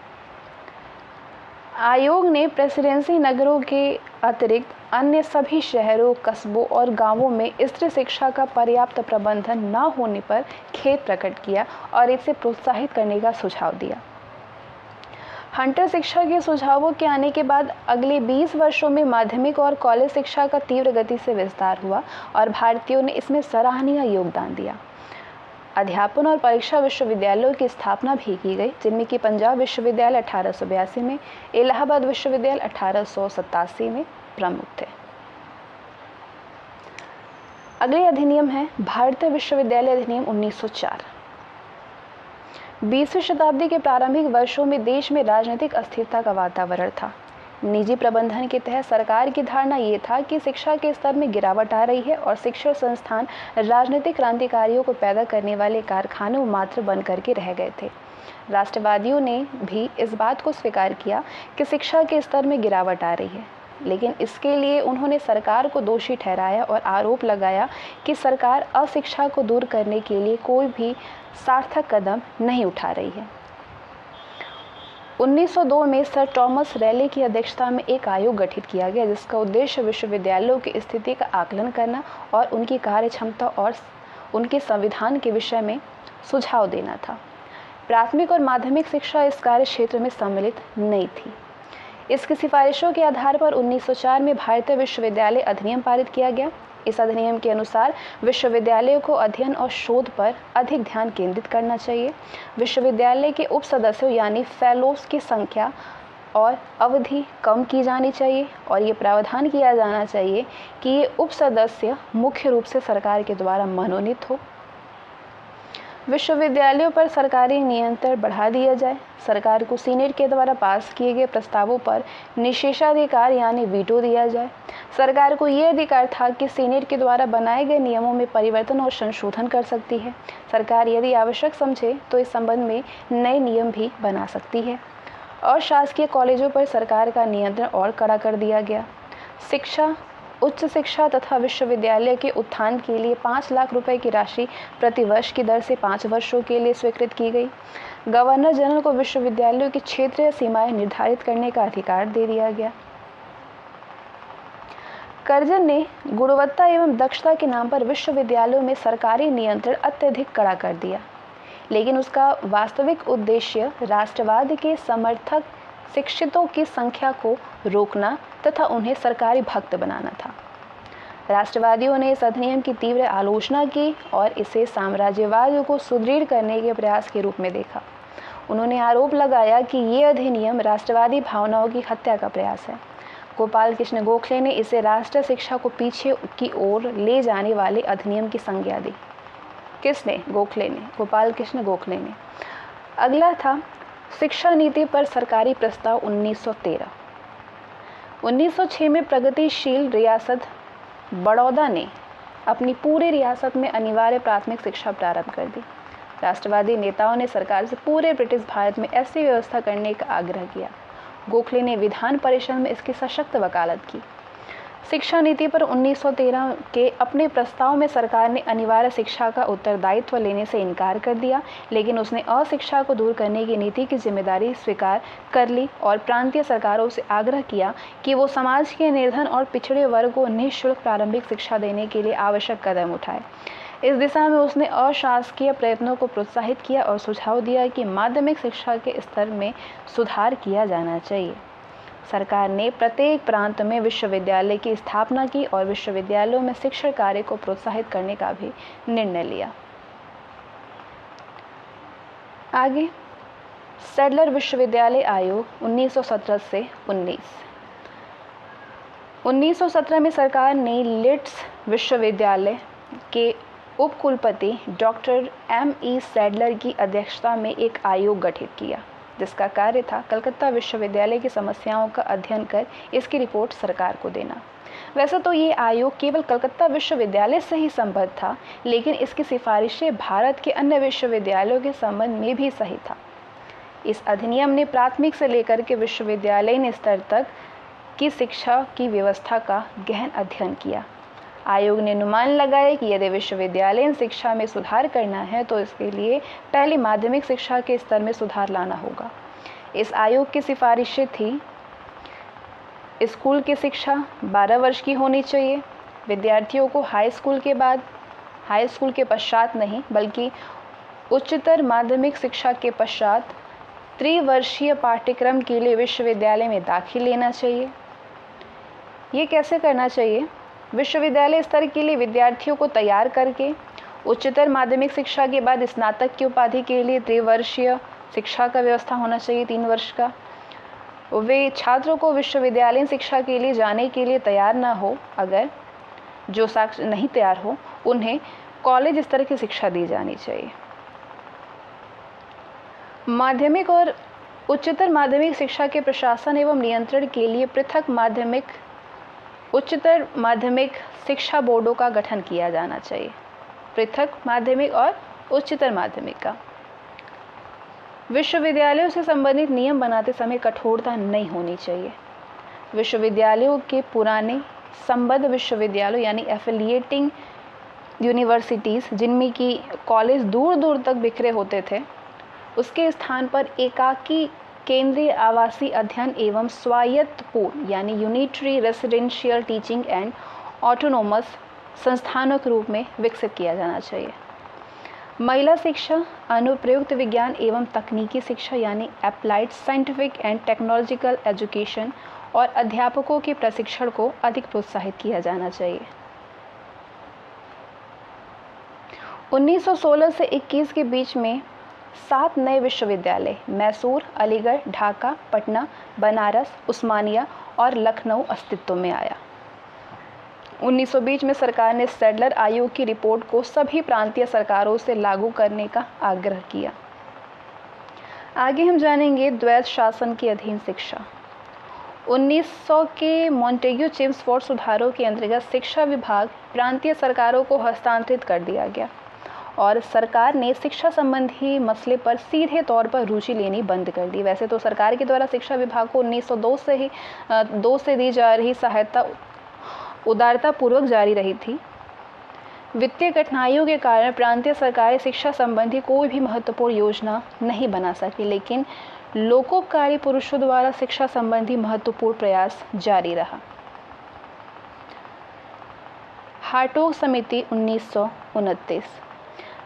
[SPEAKER 1] आयोग ने प्रेसिडेंसी नगरों के अतिरिक्त अन्य सभी शहरों, कस्बों और गांवों में स्त्री शिक्षा का पर्याप्त प्रबंधन न होने पर खेद प्रकट किया और इसे प्रोत्साहित करने का सुझाव दिया। हंटर शिक्षा के सुझावों के आने के बाद अगले 20 वर्षों में माध्यमिक और कॉलेज शिक्षा का तीव्र गति से विस्तार हुआ और भारतीयों ने इसमें सराहनीय योगदान दिया। अध्यापन और परीक्षा विश्वविद्यालयों की स्थापना भी की गई, जिनमें कि पंजाब विश्वविद्यालय 1882 में, इलाहाबाद विश्वविद्यालय 1887 में प्रमुख थे। अगले अधिनियम है भारतीय विश्वविद्यालय अधिनियम 1904। 20वीं शताब्दी के प्रारंभिक वर्षों में देश में राजनीतिक अस्थिरता का वातावरण था। निजी प्रबंधन के तहत सरकार की धारणा ये था कि शिक्षा के स्तर में गिरावट आ रही है और शिक्षण संस्थान राजनीतिक क्रांतिकारियों को पैदा करने वाले कारखानों मात्र बन करके रह गए थे। राष्ट्रवादियों ने भी इस बात को स्वीकार किया कि शिक्षा के स्तर में गिरावट आ रही है, लेकिन इसके लिए उन्होंने सरकार को दोषी ठहराया और आरोप लगाया कि सरकार अशिक्षा को दूर करने के लिए कोई भी सार्थक कदम नहीं उठा रही है। 1902 में सर थॉमस रैले की अध्यक्षता में एक आयोग गठित किया गया, जिसका उद्देश्य विश्वविद्यालयों की स्थिति का आकलन करना और उनकी कार्यक्षमता और उनके संविधान के विषय में सुझाव देना था। प्राथमिक और माध्यमिक शिक्षा इस कार्य क्षेत्र में सम्मिलित नहीं थी। इसकी सिफारिशों के आधार पर 1904 में भारतीय विश्वविद्यालय अधिनियम पारित किया गया। इस अधिनियम के अनुसार विश्वविद्यालयों को अध्ययन और शोध पर अधिक ध्यान केंद्रित करना चाहिए। विश्वविद्यालय के उप सदस्यों यानी फेलोज की संख्या और अवधि कम की जानी चाहिए और ये प्रावधान किया जाना चाहिए कि ये उप सदस्य मुख्य रूप से सरकार के द्वारा मनोनीत हो। विश्वविद्यालयों पर सरकारी नियंत्रण बढ़ा दिया जाए। सरकार को सीनेट के द्वारा पास किए गए प्रस्तावों पर निषेधाधिकार यानी वीटो दिया जाए। सरकार को ये अधिकार था कि सीनेट के द्वारा बनाए गए नियमों में परिवर्तन और संशोधन कर सकती है। सरकार यदि आवश्यक समझे तो इस संबंध में नए नियम भी बना सकती है। और शासकीय कॉलेजों पर सरकार का नियंत्रण और कड़ा कर दिया गया। शिक्षा, उच्च शिक्षा तथा विश्वविद्यालय के उत्थान के लिए 5 लाख रुपए की राशि प्रति वर्ष की दर से 5 वर्षों के लिए स्वीकृत की गई। गवर्नर जनरल को विश्वविद्यालयों की क्षेत्रीय सीमाएं निर्धारित करने का अधिकार दे दिया गया। कर्जन ने गुणवत्ता एवं दक्षता के नाम पर विश्वविद्यालयों में सरकारी नियंत्रण अत्यधिक कड़ा कर दिया, लेकिन उसका वास्तविक उद्देश्य राष्ट्रवाद के समर्थक शिक्षितों की संख्या को रोकना तथा उन्हें सरकारी भक्त बनाना था। राष्ट्रवादियों ने इस अधिनियम की तीव्र आलोचना की और इसे साम्राज्यवाद को सुदृढ़ करने के प्रयास के रूप में देखा। उन्होंने आरोप लगाया कि ये अधिनियम राष्ट्रवादी भावनाओं की हत्या का प्रयास है। गोपाल कृष्ण गोखले ने इसे राष्ट्र शिक्षा को पीछे की ओर ले जाने वाले अधिनियम की संज्ञा दी। किसने? गोखले ने, गोपाल कृष्ण गोखले ने। अगला था शिक्षा नीति पर सरकारी प्रस्ताव 1913। 1906 में प्रगतिशील रियासत बड़ौदा ने अपनी पूरी रियासत में अनिवार्य प्राथमिक शिक्षा प्रारंभ कर दी। राष्ट्रवादी नेताओं ने सरकार से पूरे ब्रिटिश भारत में ऐसी व्यवस्था करने का आग्रह किया। गोखले ने विधान परिषद में इसकी सशक्त वकालत की। शिक्षा नीति पर 1913 के अपने प्रस्ताव में सरकार ने अनिवार्य शिक्षा का उत्तरदायित्व लेने से इनकार कर दिया, लेकिन उसने अशिक्षा को दूर करने की नीति की जिम्मेदारी स्वीकार कर ली और प्रांतीय सरकारों से आग्रह किया कि वो समाज के निर्धन और पिछड़े वर्ग को निःशुल्क प्रारंभिक शिक्षा देने के लिए आवश्यक कदम उठाए। इस दिशा में उसने अशासकीय प्रयत्नों को प्रोत्साहित किया और सुझाव दिया कि माध्यमिक शिक्षा के स्तर में सुधार किया जाना चाहिए। सरकार ने प्रत्येक प्रांत में विश्वविद्यालय की स्थापना की और विश्वविद्यालयों में शिक्षण कार्य को प्रोत्साहित करने का भी निर्णय लिया। आगे सैडलर विश्वविद्यालय आयोग 1917 से 1917 में सरकार ने लीड्स विश्वविद्यालय के उपकुलपति डॉक्टर M.E. सैडलर की अध्यक्षता में एक आयोग गठित किया, जिसका कार्य था कलकत्ता विश्वविद्यालय की समस्याओं का अध्ययन कर इसकी रिपोर्ट सरकार को देना। वैसे तो ये आयोग केवल कलकत्ता विश्वविद्यालय से ही संबद्ध था, लेकिन इसकी सिफारिशें भारत के अन्य विश्वविद्यालयों के संबंध में भी सही था। इस अधिनियम ने प्राथमिक से लेकर के विश्वविद्यालयीन स्तर तक की शिक्षा की व्यवस्था का गहन अध्ययन किया। आयोग ने अनुमान लगाया कि यदि विश्वविद्यालयीन शिक्षा में सुधार करना है तो इसके लिए पहले माध्यमिक शिक्षा के स्तर में सुधार लाना होगा। इस आयोग की सिफारिशें थी स्कूल की शिक्षा 12 वर्ष की होनी चाहिए। विद्यार्थियों को हाई स्कूल के पश्चात नहीं बल्कि उच्चतर माध्यमिक शिक्षा के पश्चात त्रिवर्षीय पाठ्यक्रम के लिए विश्वविद्यालय में दाखिल लेना चाहिए। ये कैसे करना चाहिए? विश्वविद्यालय स्तर के लिए विद्यार्थियों को तैयार करके उच्चतर माध्यमिक शिक्षा के बाद स्नातक की उपाधि के लिए त्रिवर्षीय शिक्षा का व्यवस्था होना चाहिए, 3 वर्ष का। वे छात्रों को विश्वविद्यालय शिक्षा के लिए जाने के लिए तैयार ना हो, अगर जो नहीं तैयार हो उन्हें कॉलेज स्तर की शिक्षा दी जानी चाहिए। माध्यमिक और उच्चतर माध्यमिक शिक्षा के प्रशासन एवं नियंत्रण के लिए पृथक उच्चतर माध्यमिक शिक्षा बोर्डों का गठन किया जाना चाहिए। पृथक माध्यमिक और उच्चतर माध्यमिक का। विश्वविद्यालयों से संबंधित नियम बनाते समय कठोरता नहीं होनी चाहिए। विश्वविद्यालयों के पुराने संबद्ध विश्वविद्यालयों यानी एफिलिएटिंग यूनिवर्सिटीज़, जिनमें कि कॉलेज दूर दूर तक बिखरे होते थे, उसके स्थान पर एकाकी केंद्रीय आवासीय अध्ययन एवं स्वायत्त पूर्ण यानी unitary residential teaching and autonomous संस्थानों के रूप में विकसित किया जाना चाहिए। महिला शिक्षा, अनुप्रयुक्त विज्ञान एवं तकनीकी शिक्षा यानी applied scientific and technological education और अध्यापकों के प्रशिक्षण को अधिक प्रोत्साहित किया जाना चाहिए। 1916 से 21 के बीच में 7 नए विश्वविद्यालय मैसूर, अलीगढ़, ढाका, पटना, बनारस, उस्मानिया और लखनऊ अस्तित्व में आया। 1920 में सरकार ने सैडलर आयोग की रिपोर्ट को सभी प्रांतीय सरकारों से लागू करने का आग्रह किया। आगे हम जानेंगे द्वैत शासन के अधीन शिक्षा। 1900 के मॉन्टेग्यू चेम्सफोर्ड सुधारों के अंतर्गत शिक्षा विभाग प्रांतीय सरकारों को हस्तांतरित कर दिया गया और सरकार ने शिक्षा संबंधी मसले पर सीधे तौर पर रुचि लेनी बंद कर दी। वैसे तो सरकार के द्वारा शिक्षा विभाग को 1902 से दी जा रही सहायता उदारता पूर्वक जारी रही थी। वित्तीय कठिनाइयों के कारण प्रांतीय सरकारें शिक्षा संबंधी कोई भी महत्वपूर्ण योजना नहीं बना सकी, लेकिन लोकोपकारी पुरुषों द्वारा शिक्षा संबंधी महत्वपूर्ण प्रयास जारी रहा। हार्टोग समिति 1929।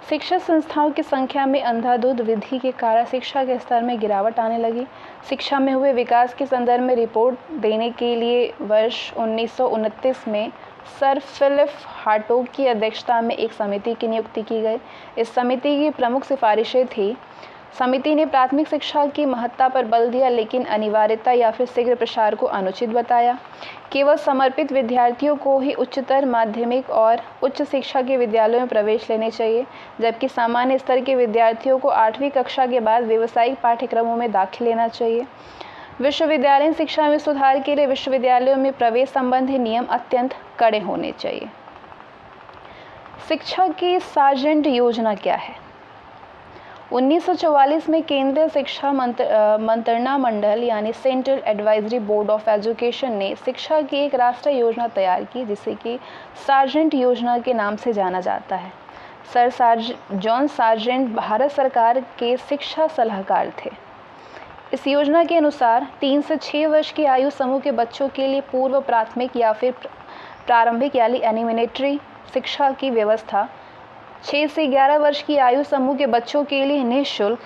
[SPEAKER 1] शिक्षा संस्थाओं की संख्या में अंधाधुंध वृद्धि के कारण शिक्षा के स्तर में गिरावट आने लगी। शिक्षा में हुए विकास के संदर्भ में रिपोर्ट देने के लिए वर्ष 1929 में सर फिलिप हार्टोग की अध्यक्षता में एक समिति की नियुक्ति की गई। इस समिति की प्रमुख सिफारिशें थी। समिति ने प्राथमिक शिक्षा की महत्ता पर बल दिया, लेकिन अनिवार्यता या फिर शीघ्र प्रसार को अनुचित बताया। केवल समर्पित विद्यार्थियों को ही उच्चतर माध्यमिक और उच्च शिक्षा के विद्यालयों में प्रवेश लेने चाहिए, जबकि सामान्य स्तर के विद्यार्थियों को 8वीं कक्षा के बाद व्यावसायिक पाठ्यक्रमों में दाखिल लेना चाहिए। विश्वविद्यालयीन शिक्षा में सुधार के लिए विश्वविद्यालयों में प्रवेश संबंधी नियम अत्यंत कड़े होने चाहिए। शिक्षा की सार्जेंट योजना क्या है? 1944 में केंद्रीय शिक्षा मंत्रणा मंडल यानी central advisory board of education ने शिक्षा की एक राष्ट्रीय योजना तैयार की, जिसे कि सार्जेंट योजना के नाम से जाना जाता है। जॉन सार्जेंट भारत सरकार के शिक्षा सलाहकार थे। इस योजना के अनुसार 3 से 6 वर्ष की आयु समूह के बच्चों के लिए पूर्व प्राथमिक या फिर प्रारंभिक यानी एलिमेंट्री शिक्षा की व्यवस्था, 6 से 11 वर्ष की आयु समूह के बच्चों के लिए निःशुल्क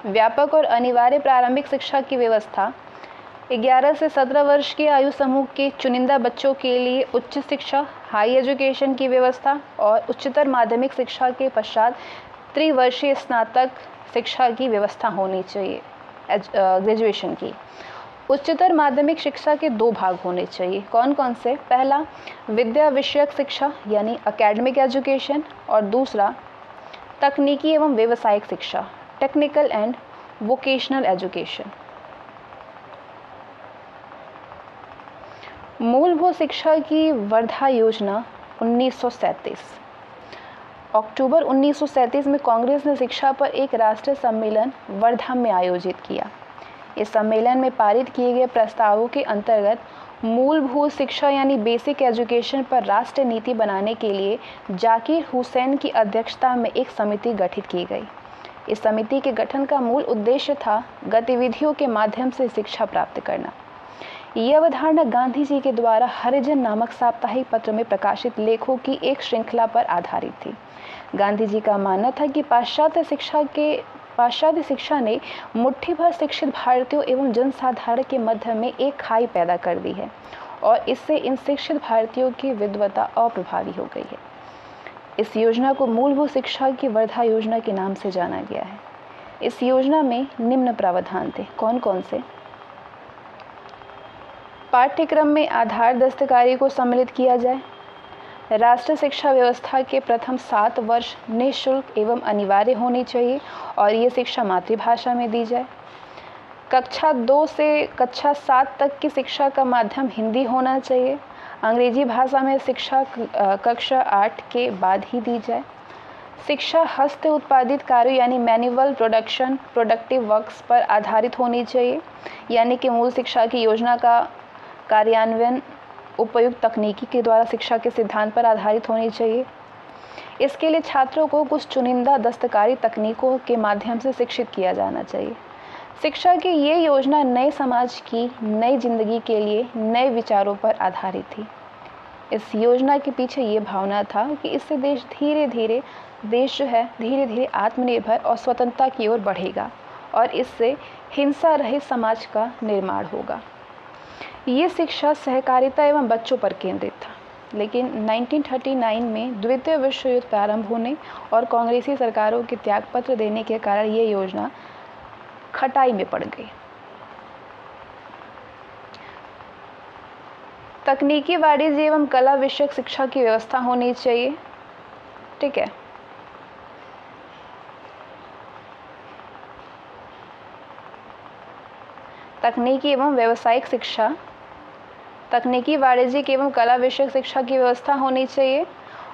[SPEAKER 1] व्यापक और अनिवार्य प्रारंभिक शिक्षा की व्यवस्था, 11 से 17 वर्ष की आयु समूह के चुनिंदा बच्चों के लिए उच्च शिक्षा हाई एजुकेशन की व्यवस्था और उच्चतर माध्यमिक शिक्षा के पश्चात त्रिवर्षीय स्नातक शिक्षा की व्यवस्था होनी चाहिए, ग्रेजुएशन की। उच्चतर माध्यमिक शिक्षा के 2 भाग होने चाहिए। कौन कौन से? पहला विद्या विषयक शिक्षा यानी एकेडमिक एजुकेशन, और दूसरा तकनीकी एवं व्यावसायिक शिक्षा टेक्निकल एंड वोकेशनल एजुकेशन। मूलभूत शिक्षा की वर्धा योजना 1937। अक्टूबर 1937 में कांग्रेस ने शिक्षा पर एक राष्ट्रीय सम्मेलन वर्धा में आयोजित किया। इस सम्मेलन में पारित किए गए प्रस्तावों के अंतर्गत मूलभूत शिक्षा यानी बेसिक एजुकेशन पर राष्ट्रीय नीति बनाने के लिए जाकिर हुसैन की अध्यक्षता में एक समिति गठित की गई। इस समिति के गठन का मूल उद्देश्य था गतिविधियों के माध्यम से शिक्षा प्राप्त करना। ये अवधारणा गांधी जी के द्वारा हरिजन नामक साप्ताहिक पत्र में प्रकाशित लेखों की एक श्रृंखला पर आधारित थी। गांधी जी का मानना था कि पाश्चात्य शिक्षा ने मुट्ठी भर शिक्षित भारतीयों एवं जनसाधारण के मध्य में एक खाई पैदा कर दी है और इससे इन शिक्षित भारतीयों की विद्वता अप्रभावी हो गई है। इस योजना को मूलभूत शिक्षा की वर्धा योजना के नाम से जाना गया है। इस योजना में निम्न प्रावधान थे। कौन कौन से? पाठ्यक्रम में आधार दस्तकारी को सम्मिलित किया जाए। राष्ट्रीय शिक्षा व्यवस्था के प्रथम 7 वर्ष निःशुल्क एवं अनिवार्य होनी चाहिए और ये शिक्षा मातृभाषा में दी जाए। कक्षा 2 से कक्षा 7 तक की शिक्षा का माध्यम हिंदी होना चाहिए। अंग्रेजी भाषा में शिक्षा कक्षा 8 के बाद ही दी जाए। शिक्षा हस्त उत्पादित कार्यों यानी मैनुअल प्रोडक्शन प्रोडक्टिव वर्क्स पर आधारित होनी चाहिए, यानी कि मूल शिक्षा की योजना का कार्यान्वयन उपयुक्त तकनीकी के द्वारा शिक्षा के सिद्धांत पर आधारित होनी चाहिए। इसके लिए छात्रों को कुछ चुनिंदा दस्तकारी तकनीकों के माध्यम से शिक्षित किया जाना चाहिए। शिक्षा की ये योजना नए समाज की नई जिंदगी के लिए नए विचारों पर आधारित थी। इस योजना के पीछे ये भावना था कि इससे देश धीरे धीरे आत्मनिर्भर और स्वतंत्रता की ओर बढ़ेगा और इससे हिंसा रहित समाज का निर्माण होगा। ये शिक्षा सहकारिता एवं बच्चों पर केंद्रित था, लेकिन 1939 में द्वितीय विश्व युद्ध प्रारंभ होने और कांग्रेसी सरकारों के त्यागपत्र देने के कारण ये योजना खटाई में पड़ गई। तकनीकी, वाणिज्य एवं कला विषयक शिक्षा की व्यवस्था होनी चाहिए। ठीक है। तकनीकी एवं व्यावसायिक शिक्षा, तकनीकी, वाणिज्यिक एवं कला विषयक शिक्षा की व्यवस्था होनी चाहिए।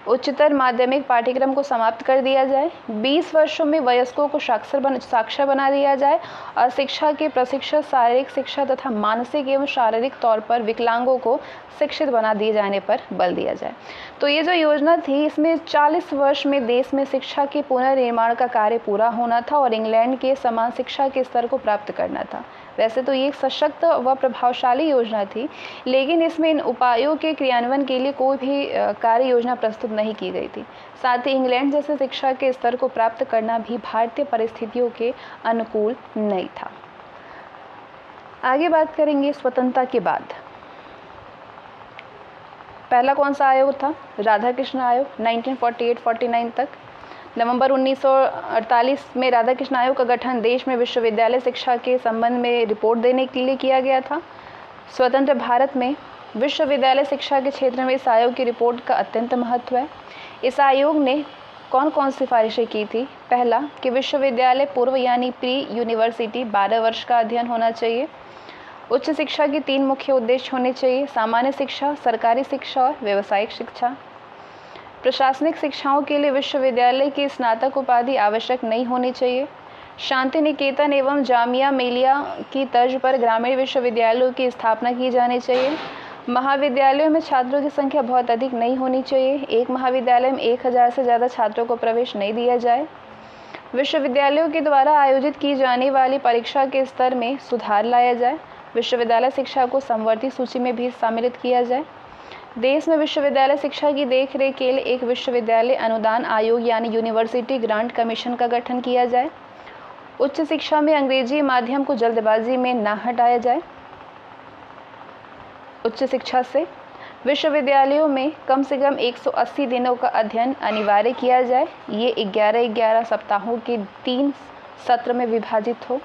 [SPEAKER 1] उच्चतर माध्यमिक पाठ्यक्रम को समाप्त कर दिया जाए। 20 वर्षों में वयस्कों को साक्षर बना दिया जाए और शिक्षा के प्रशिक्षण, शारीरिक शिक्षा तथा मानसिक एवं शारीरिक तौर पर विकलांगों को शिक्षित बना दिए जाने पर बल दिया जाए। तो ये जो योजना थी, इसमें 40 वर्ष में देश में शिक्षा के पुनर्निर्माण का कार्य पूरा होना था और इंग्लैंड के समान शिक्षा के स्तर को प्राप्त करना था। वैसे तो ये एक सशक्त व प्रभावशाली योजना थी, लेकिन इसमें इन उपायों के क्रियान्वयन के लिए कोई भी कार्य योजना प्रस्तुत नहीं की गई थी। साथ ही इंग्लैंड जैसे शिक्षा के स्तर को प्राप्त करना भी भारतीय परिस्थितियों के अनुकूल नहीं था। आगे बात करेंगे स्वतंत्रता के बाद। पहला कौन सा आयोग था? राधाकृष्ण आयोग, 1948-49 तक। नवंबर 1948 में राधाकृष्ण आयोग का गठन देश में विश्वविद्यालय शिक्षा के संबंध में रिपोर्ट देने के लिए किया गया था। स्वतंत्र भारत में विश्वविद्यालय शिक्षा के क्षेत्र में इस आयोग की रिपोर्ट का अत्यंत महत्व है। इस आयोग ने कौन कौन सिफारिशें की थी? पहला कि विश्वविद्यालय पूर्व यानी प्री यूनिवर्सिटी 12 वर्ष का अध्ययन होना चाहिए। उच्च शिक्षा के 3 मुख्य उद्देश्य होने चाहिए: सामान्य शिक्षा, सरकारी शिक्षा और व्यावसायिक शिक्षा। प्रशासनिक शिक्षाओं के लिए विश्वविद्यालय की स्नातक उपाधि आवश्यक नहीं होनी चाहिए। शांति निकेतन एवं जामिया मिलिया की तर्ज पर ग्रामीण विश्वविद्यालयों की स्थापना की जानी चाहिए। महाविद्यालयों में छात्रों की संख्या बहुत अधिक नहीं होनी चाहिए। एक महाविद्यालय में 1000 से ज़्यादा छात्रों को प्रवेश नहीं दिया जाए। विश्वविद्यालयों के द्वारा आयोजित की जाने वाली परीक्षा के स्तर में सुधार लाया जाए। विश्वविद्यालय शिक्षा को समवर्ती सूची में भी सम्मिलित किया जाए। देश में विश्वविद्यालय शिक्षा की देखरेख के लिए एक विश्वविद्यालय अनुदान आयोग यानी यूनिवर्सिटी ग्रांट कमीशन का गठन किया जाए। उच्च शिक्षा में अंग्रेजी माध्यम को जल्दबाजी में न हटाया जाए। उच्च शिक्षा से विश्वविद्यालयों में कम से कम 180 दिनों का अध्ययन अनिवार्य किया जाए। ये 11-11 सप्ताहों के 3 सत्र में विभाजित हो।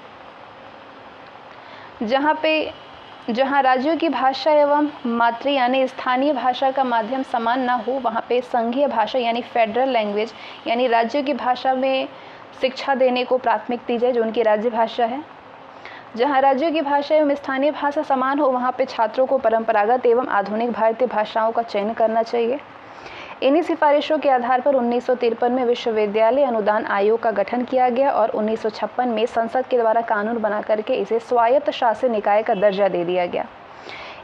[SPEAKER 1] जहाँ राज्यों की भाषा एवं मातृ यानी स्थानीय भाषा का माध्यम समान ना हो, वहाँ पे संघीय भाषा यानी फेडरल लैंग्वेज यानी राज्यों की भाषा में शिक्षा देने को प्राथमिकता दी जाए, जो उनकी राज्य भाषा है। जहाँ राज्यों की भाषा एवं स्थानीय भाषा समान हो, वहाँ पे छात्रों को परंपरागत एवं आधुनिक भारतीय भाषाओं का चयन करना चाहिए। इन्हीं सिफारिशों के आधार पर 1953 में विश्वविद्यालय अनुदान आयोग का गठन किया गया और 1956 में संसद के द्वारा कानून बना करके इसे स्वायत्त शासी निकाय का दर्जा दे दिया गया।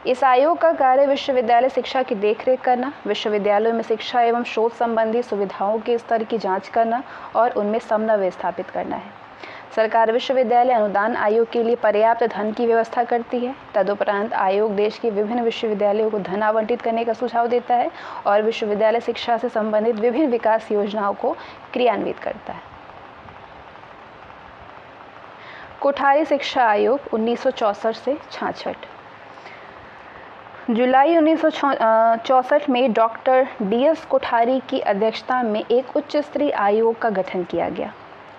[SPEAKER 1] इस आयोग का कार्य विश्वविद्यालय शिक्षा की देखरेख करना, विश्वविद्यालयों में शिक्षा एवं शोध संबंधी सुविधाओं के स्तर की जांच करना और उनमें समन्वय स्थापित करना है। सरकार विश्वविद्यालय अनुदान आयोग के लिए पर्याप्त धन की व्यवस्था करती है। तदुपरांत आयोग देश के विभिन्न विश्वविद्यालयों को धन आवंटित करने का सुझाव देता है और विश्वविद्यालय शिक्षा से संबंधित विभिन्न विकास योजनाओं को क्रियान्वित करता है। कोठारी शिक्षा आयोग 1964 से 66। जुलाई 1964 में डॉक्टर DS कोठारी की अध्यक्षता में एक उच्च स्तरीय आयोग का गठन किया गया।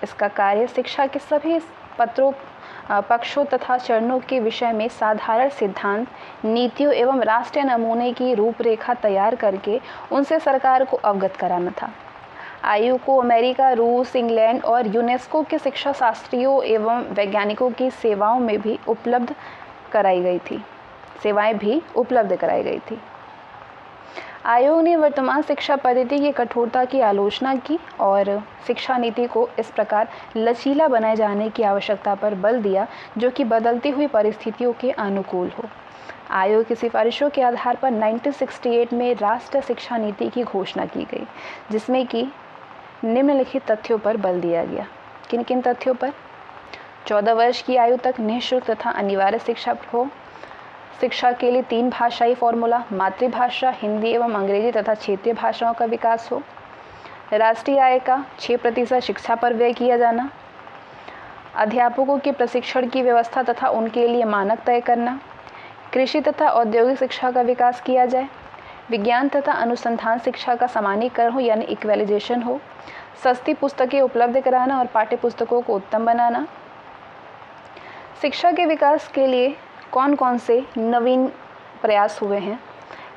[SPEAKER 1] इसका कार्य शिक्षा के सभी पक्षों तथा चरणों के विषय में साधारण सिद्धांत, नीतियों एवं राष्ट्रीय नमूने की रूपरेखा तैयार करके उनसे सरकार को अवगत कराना था। आयोग को अमेरिका, रूस, इंग्लैंड और यूनेस्को के शिक्षा शास्त्रियों एवं वैज्ञानिकों की सेवाएं भी उपलब्ध कराई गई थी। आयोग ने वर्तमान शिक्षा पद्धति की कठोरता की आलोचना की और शिक्षा नीति को इस प्रकार लचीला बनाए जाने की आवश्यकता पर बल दिया जो कि बदलती हुई परिस्थितियों के अनुकूल हो। आयोग की सिफारिशों के आधार पर 1968 में राष्ट्रीय शिक्षा नीति की घोषणा की गई, जिसमें कि निम्नलिखित तथ्यों पर बल दिया गया। किन किन तथ्यों पर? 14 वर्ष की आयु तक निःशुल्क तथा अनिवार्य शिक्षा हो। शिक्षा के लिए 3 भाषाई फॉर्मूला, मातृभाषा, हिंदी एवं अंग्रेजी तथा क्षेत्रीय भाषाओं का विकास हो। राष्ट्रीय आय का 6% शिक्षा पर व्यय किया जाना। अध्यापकों के प्रशिक्षण की व्यवस्था तथा उनके लिए मानक तय करना। कृषि तथा औद्योगिक शिक्षा का विकास किया जाए। विज्ञान तथा अनुसंधान शिक्षा का समानीकरण हो यानी इक्वलाइजेशन हो। सस्ती पुस्तकें उपलब्ध कराना और पाठ्य पुस्तकों को उत्तम बनाना। शिक्षा के विकास के लिए कौन कौन से नवीन प्रयास हुए हैं?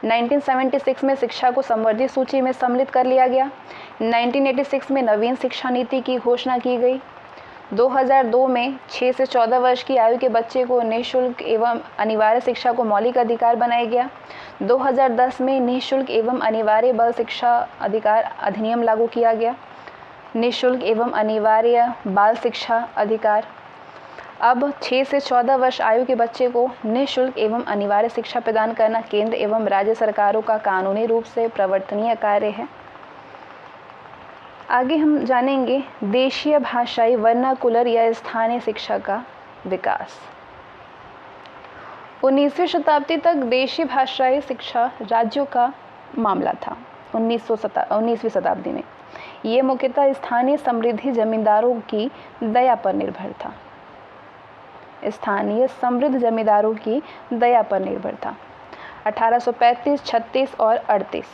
[SPEAKER 1] 1976 में शिक्षा को संवर्धित सूची में सम्मिलित कर लिया गया। 1986 में नवीन शिक्षा नीति की घोषणा की गई। 2002 में 6 से 14 वर्ष की आयु के बच्चे को निःशुल्क एवं अनिवार्य शिक्षा को मौलिक अधिकार बनाया गया। 2010 में निःशुल्क एवं अनिवार्य बाल शिक्षा अधिकार अधिनियम लागू किया गया। निःशुल्क एवं अनिवार्य बाल शिक्षा अधिकार। अब 6 से 14 वर्ष आयु के बच्चे को निःशुल्क एवं अनिवार्य शिक्षा प्रदान करना केंद्र एवं राज्य सरकारों का कानूनी रूप से प्रवर्तनीय कार्य है। आगे हम जानेंगे देशीय भाषाई वर्नाकुलर या स्थानीय शिक्षा का विकास। 19वीं शताब्दी तक देशी भाषाई शिक्षा राज्यों का मामला था। 19वीं शताब्दी में ये मुख्यतः स्थानीय समृद्ध जमींदारों की दया पर निर्भर था। स्थानीय समृद्ध जमींदारों की दया पर निर्भर था। 1835, 36 और 38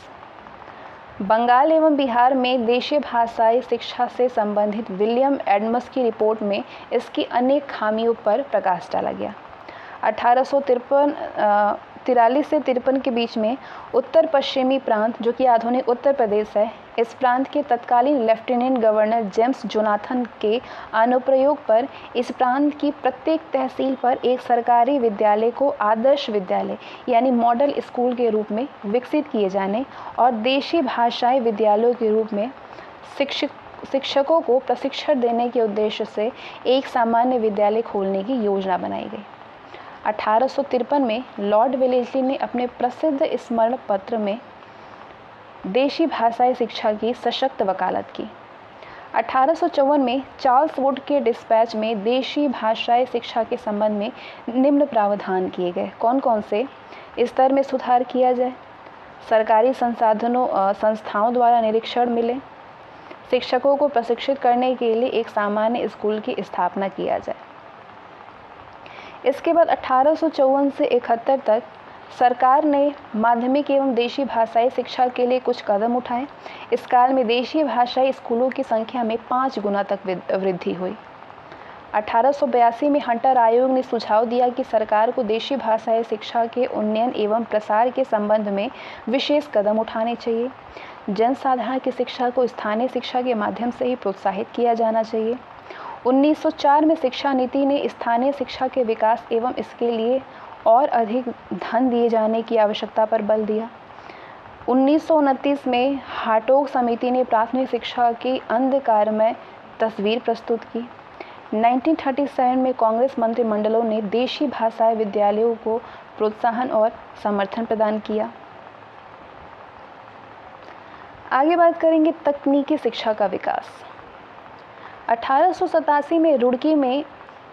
[SPEAKER 1] बंगाल एवं बिहार में देशीय भाषाई शिक्षा से संबंधित विलियम एडम्स की रिपोर्ट में इसकी अनेक खामियों पर प्रकाश डाला गया। 1843 से 53 के बीच में उत्तर पश्चिमी प्रांत जो कि आधुनिक उत्तर प्रदेश है, इस प्रांत के तत्कालीन लेफ्टिनेंट गवर्नर जेम्स जोनाथन के अनुप्रयोग पर इस प्रांत की प्रत्येक तहसील पर एक सरकारी विद्यालय को आदर्श विद्यालय यानी मॉडल स्कूल के रूप में विकसित किए जाने और देशी भाषाई विद्यालयों के रूप में शिक्षकों को प्रशिक्षण देने के उद्देश्य से एक सामान्य विद्यालय खोलने की योजना बनाई गई। 1853 में लॉर्ड वेलेस्ली ने अपने प्रसिद्ध स्मरण पत्र में देशी भाषाई शिक्षा की सशक्त वकालत की। 1854 में चार्ल्स वुड के डिस्पैच में देशी भाषाई शिक्षा के संबंध में निम्न प्रावधान किए गए। कौन कौन से? स्तर में सुधार किया जाए, सरकारी संस्थाओं द्वारा निरीक्षण मिले, शिक्षकों को प्रशिक्षित करने के लिए एक सामान्य स्कूल की स्थापना किया जाए। इसके बाद 1854 से 71 तक सरकार ने माध्यमिक एवं देशी भाषाई शिक्षा के लिए कुछ कदम उठाए। इस काल में देशी भाषाई स्कूलों की संख्या में 5 गुना तक वृद्धि हुई। 1882 में हंटर आयोग ने सुझाव दिया कि सरकार को देशी भाषाई शिक्षा के उन्नयन एवं प्रसार के संबंध में विशेष कदम उठाने चाहिए। जनसाधारण की शिक्षा को स्थानीय शिक्षा के माध्यम से ही प्रोत्साहित किया जाना चाहिए। 1904 में शिक्षा नीति ने स्थानीय शिक्षा के विकास एवं इसके लिए और अधिक धन दिए जाने की आवश्यकता पर बल दिया। 1929 में हार्टोग समिति ने प्राथमिक शिक्षा की अंधकारमय तस्वीर प्रस्तुत की। 1937 में कांग्रेस मंत्रिमंडलों ने देशी भाषाई विद्यालयों को प्रोत्साहन और समर्थन प्रदान किया। आगे बात करेंगे तकनीकी शिक्षा का विकास। 1887 में रुड़की में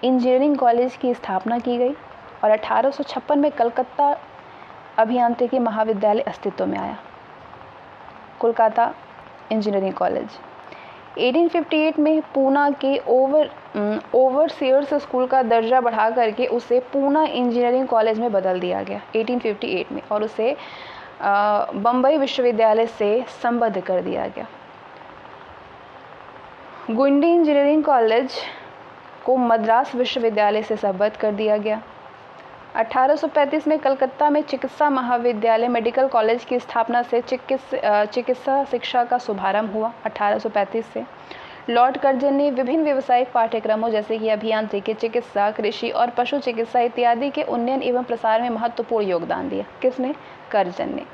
[SPEAKER 1] इंजीनियरिंग कॉलेज की स्थापना की गई और 1856 में कलकत्ता अभियांत्रिकी महाविद्यालय अस्तित्व में आया, कोलकाता इंजीनियरिंग कॉलेज। 1858 में पूना के ओवरसीयर्स स्कूल का दर्जा बढ़ा करके उसे पूना इंजीनियरिंग कॉलेज में बदल दिया गया 1858 में, और उसे बम्बई विश्वविद्यालय से संबद्ध कर दिया गया। गुंडी इंजीनियरिंग कॉलेज को मद्रास विश्वविद्यालय से संबद्ध कर दिया गया। 1835 में कलकत्ता में चिकित्सा महाविद्यालय मेडिकल कॉलेज की स्थापना से चिकित्सा शिक्षा का शुभारंभ हुआ 1835 से। लॉर्ड कर्जन ने विभिन्न व्यावसायिक पाठ्यक्रमों जैसे कि अभियांत्रिकी, चिकित्सा, कृषि और पशु चिकित्सा इत्यादि के उन्नयन एवं प्रसार में महत्वपूर्ण योगदान दिया। किसने? कर्जन ने।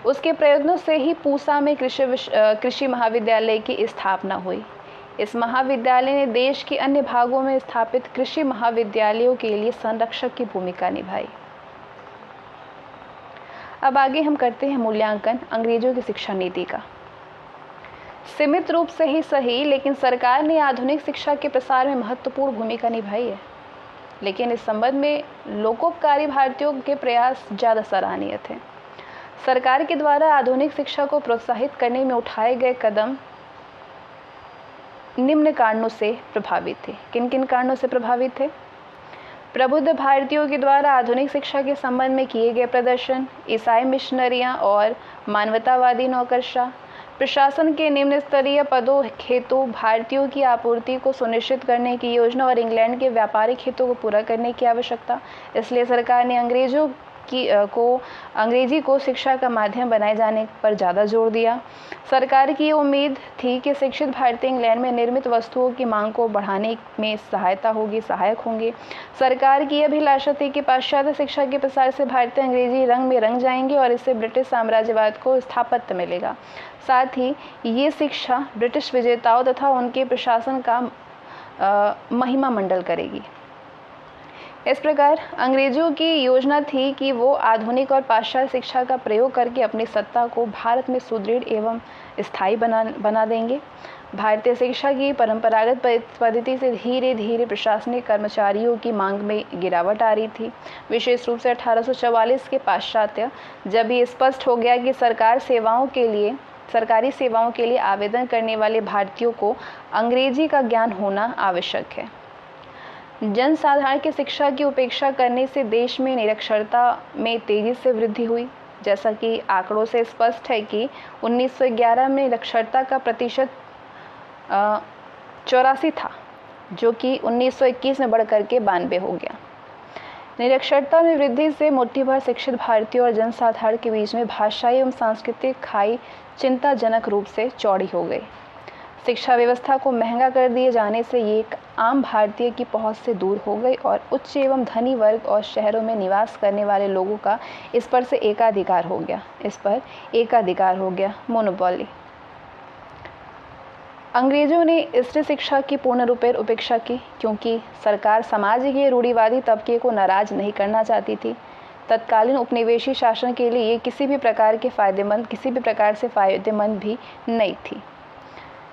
[SPEAKER 1] उसके प्रयत्नों से ही पूसा में कृषि महाविद्यालय की स्थापना हुई। इस महाविद्यालय ने देश के अन्य भागों में स्थापित कृषि महाविद्यालयों के लिए संरक्षक की भूमिका निभाई। अब आगे हम करते हैं मूल्यांकन अंग्रेजों की शिक्षा नीति का। सीमित रूप से ही सही, लेकिन सरकार ने आधुनिक शिक्षा के प्रसार में महत्वपूर्ण भूमिका निभाई है। लेकिन इस संबंध में लोकोपकारी भारतीयों के प्रयास ज़्यादा सराहनीय थे। सरकार के द्वारा आधुनिक शिक्षा को प्रोत्साहित करने में उठाए गए कदम निम्न कारणों से प्रभावित थे। किन किन कारणों से प्रभावित थे? प्रबुद्ध भारतीयों के द्वारा आधुनिक शिक्षा के संबंध में किए गए प्रदर्शन, ईसाई मिशनरियां और मानवतावादी नौकरशाह, प्रशासन के निम्न स्तरीय पदों हेतु भारतीयों की आपूर्ति को सुनिश्चित करने की योजना और इंग्लैंड के व्यापारिक हितों को पूरा करने की आवश्यकता। इसलिए सरकार ने अंग्रेजी को शिक्षा का माध्यम बनाए जाने पर ज़्यादा जोर दिया। सरकार की उम्मीद थी कि शिक्षित भारतीय इंग्लैंड में निर्मित वस्तुओं की मांग को बढ़ाने में सहायक होंगे। सरकार की अभिलाषा थी कि पाश्चात्य शिक्षा के प्रसार से भारतीय अंग्रेजी रंग में रंग जाएंगे और इससे ब्रिटिश साम्राज्यवाद को स्थापत्य मिलेगा। साथ ही ये शिक्षा ब्रिटिश विजेताओं तथा उनके प्रशासन का महिमा मंडल करेगी। इस प्रकार अंग्रेजों की योजना थी कि वो आधुनिक और पाश्चात्य शिक्षा का प्रयोग करके अपनी सत्ता को भारत में सुदृढ़ एवं स्थायी बना देंगे। भारतीय शिक्षा की परंपरागत पद्धति से धीरे धीरे प्रशासनिक कर्मचारियों की मांग में गिरावट आ रही थी। विशेष रूप से 1844 के पाश्चात्य, जब ये स्पष्ट हो गया कि सरकारी सेवाओं के लिए आवेदन करने वाले भारतीयों को अंग्रेजी का ज्ञान होना आवश्यक है। जनसाधारण की शिक्षा की उपेक्षा करने से देश में निरक्षरता में तेजी से वृद्धि हुई। जैसा कि आंकड़ों से स्पष्ट है कि 1911 में निरक्षरता का प्रतिशत 84 था, जो कि 1921 में बढ़कर के 92 हो गया। निरक्षरता में वृद्धि से मुट्ठी भर शिक्षित भारतीयों और जनसाधारण के बीच में भाषाई एवं सांस्कृतिक खाई चिंताजनक रूप से चौड़ी हो गई। शिक्षा व्यवस्था को महंगा कर दिए जाने से ये एक आम भारतीय की पहुंच से दूर हो गई और उच्च एवं धनी वर्ग और शहरों में निवास करने वाले लोगों का इस पर एकाधिकार हो गया, मोनोपोली। अंग्रेजों ने स्त्री शिक्षा की पूर्ण रूपेण उपेक्षा की, क्योंकि सरकार समाज के रूढ़िवादी तबके को नाराज नहीं करना चाहती थी। तत्कालीन उपनिवेशी शासन के लिए ये किसी भी प्रकार से फायदेमंद भी नहीं थी।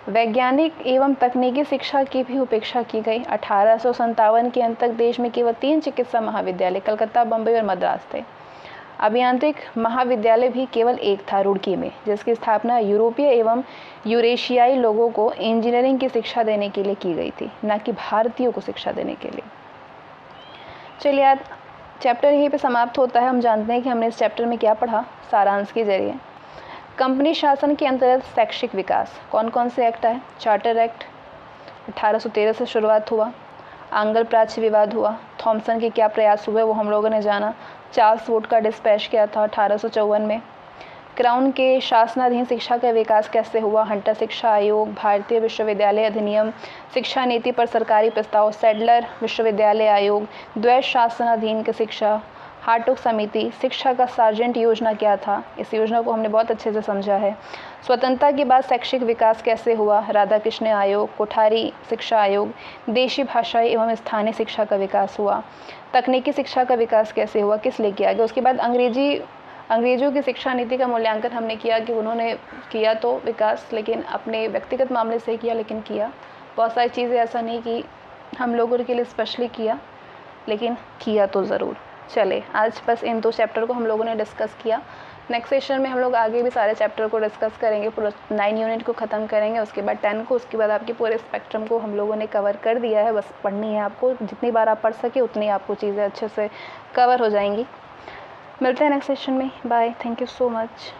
[SPEAKER 1] वैज्ञानिक एवं तकनीकी शिक्षा की भी उपेक्षा की गई। 1857 के अंत तक देश में केवल 3 चिकित्सा महाविद्यालय कलकत्ता, बम्बई और मद्रास थे। अभियांत्रिक महाविद्यालय भी केवल एक था रुड़की में, जिसकी स्थापना यूरोपीय एवं यूरेशियाई लोगों को इंजीनियरिंग की शिक्षा देने के लिए की गई थी, न कि भारतीयों को शिक्षा देने के लिए। चलिए आज चैप्टर यहीं पे समाप्त होता है। हम जानते हैं कि हमने इस चैप्टर में क्या पढ़ा सारांश के जरिए। कंपनी शासन के अंतर्गत शैक्षिक विकास, कौन कौन से एक्ट आए? चार्टर एक्ट 1813 से शुरुआत हुआ। आंग्ल प्राच्य विवाद हुआ। थॉमसन के क्या प्रयास हुए वो हम लोगों ने जाना। चार्ल्स वुड का डिस्पैच किया था 1854 में। क्राउन के शासनाधीन शिक्षा का विकास कैसे हुआ? हंटर शिक्षा आयोग, भारतीय विश्वविद्यालय अधिनियम, शिक्षा नीति पर सरकारी प्रस्ताव, सैडलर विश्वविद्यालय आयोग, द्वैत शासनाधीन की शिक्षा, हार्टोग समिति, शिक्षा का सार्जेंट योजना क्या था? इस योजना को हमने बहुत अच्छे से समझा है। स्वतंत्रता के बाद शैक्षिक विकास कैसे हुआ? राधाकृष्ण आयोग, कोठारी शिक्षा आयोग, देशी भाषाई एवं स्थानीय शिक्षा का विकास हुआ। तकनीकी शिक्षा का विकास कैसे हुआ? किस लिए किया गया? उसके बाद अंग्रेजों की शिक्षा नीति का मूल्यांकन हमने किया कि उन्होंने किया तो विकास, लेकिन अपने व्यक्तिगत मामले से किया, लेकिन किया। बहुत सारी चीज़ें ऐसा नहीं कि हम लोगों के लिए स्पेशली किया, लेकिन किया तो ज़रूर। चले, आज बस इन 2 चैप्टर को हम लोगों ने डिस्कस किया। नेक्स्ट सेशन में हम लोग आगे भी सारे चैप्टर को डिस्कस करेंगे, पूरा 9 यूनिट को ख़त्म करेंगे, उसके बाद 10 को, उसके बाद आपके पूरे स्पेक्ट्रम को हम लोगों ने कवर कर दिया है। बस पढ़नी है आपको, जितनी बार आप पढ़ सके उतनी आपको चीज़ें अच्छे से कवर हो जाएंगी। मिलते हैं नेक्स्ट सेशन में। Bye, thank you so much.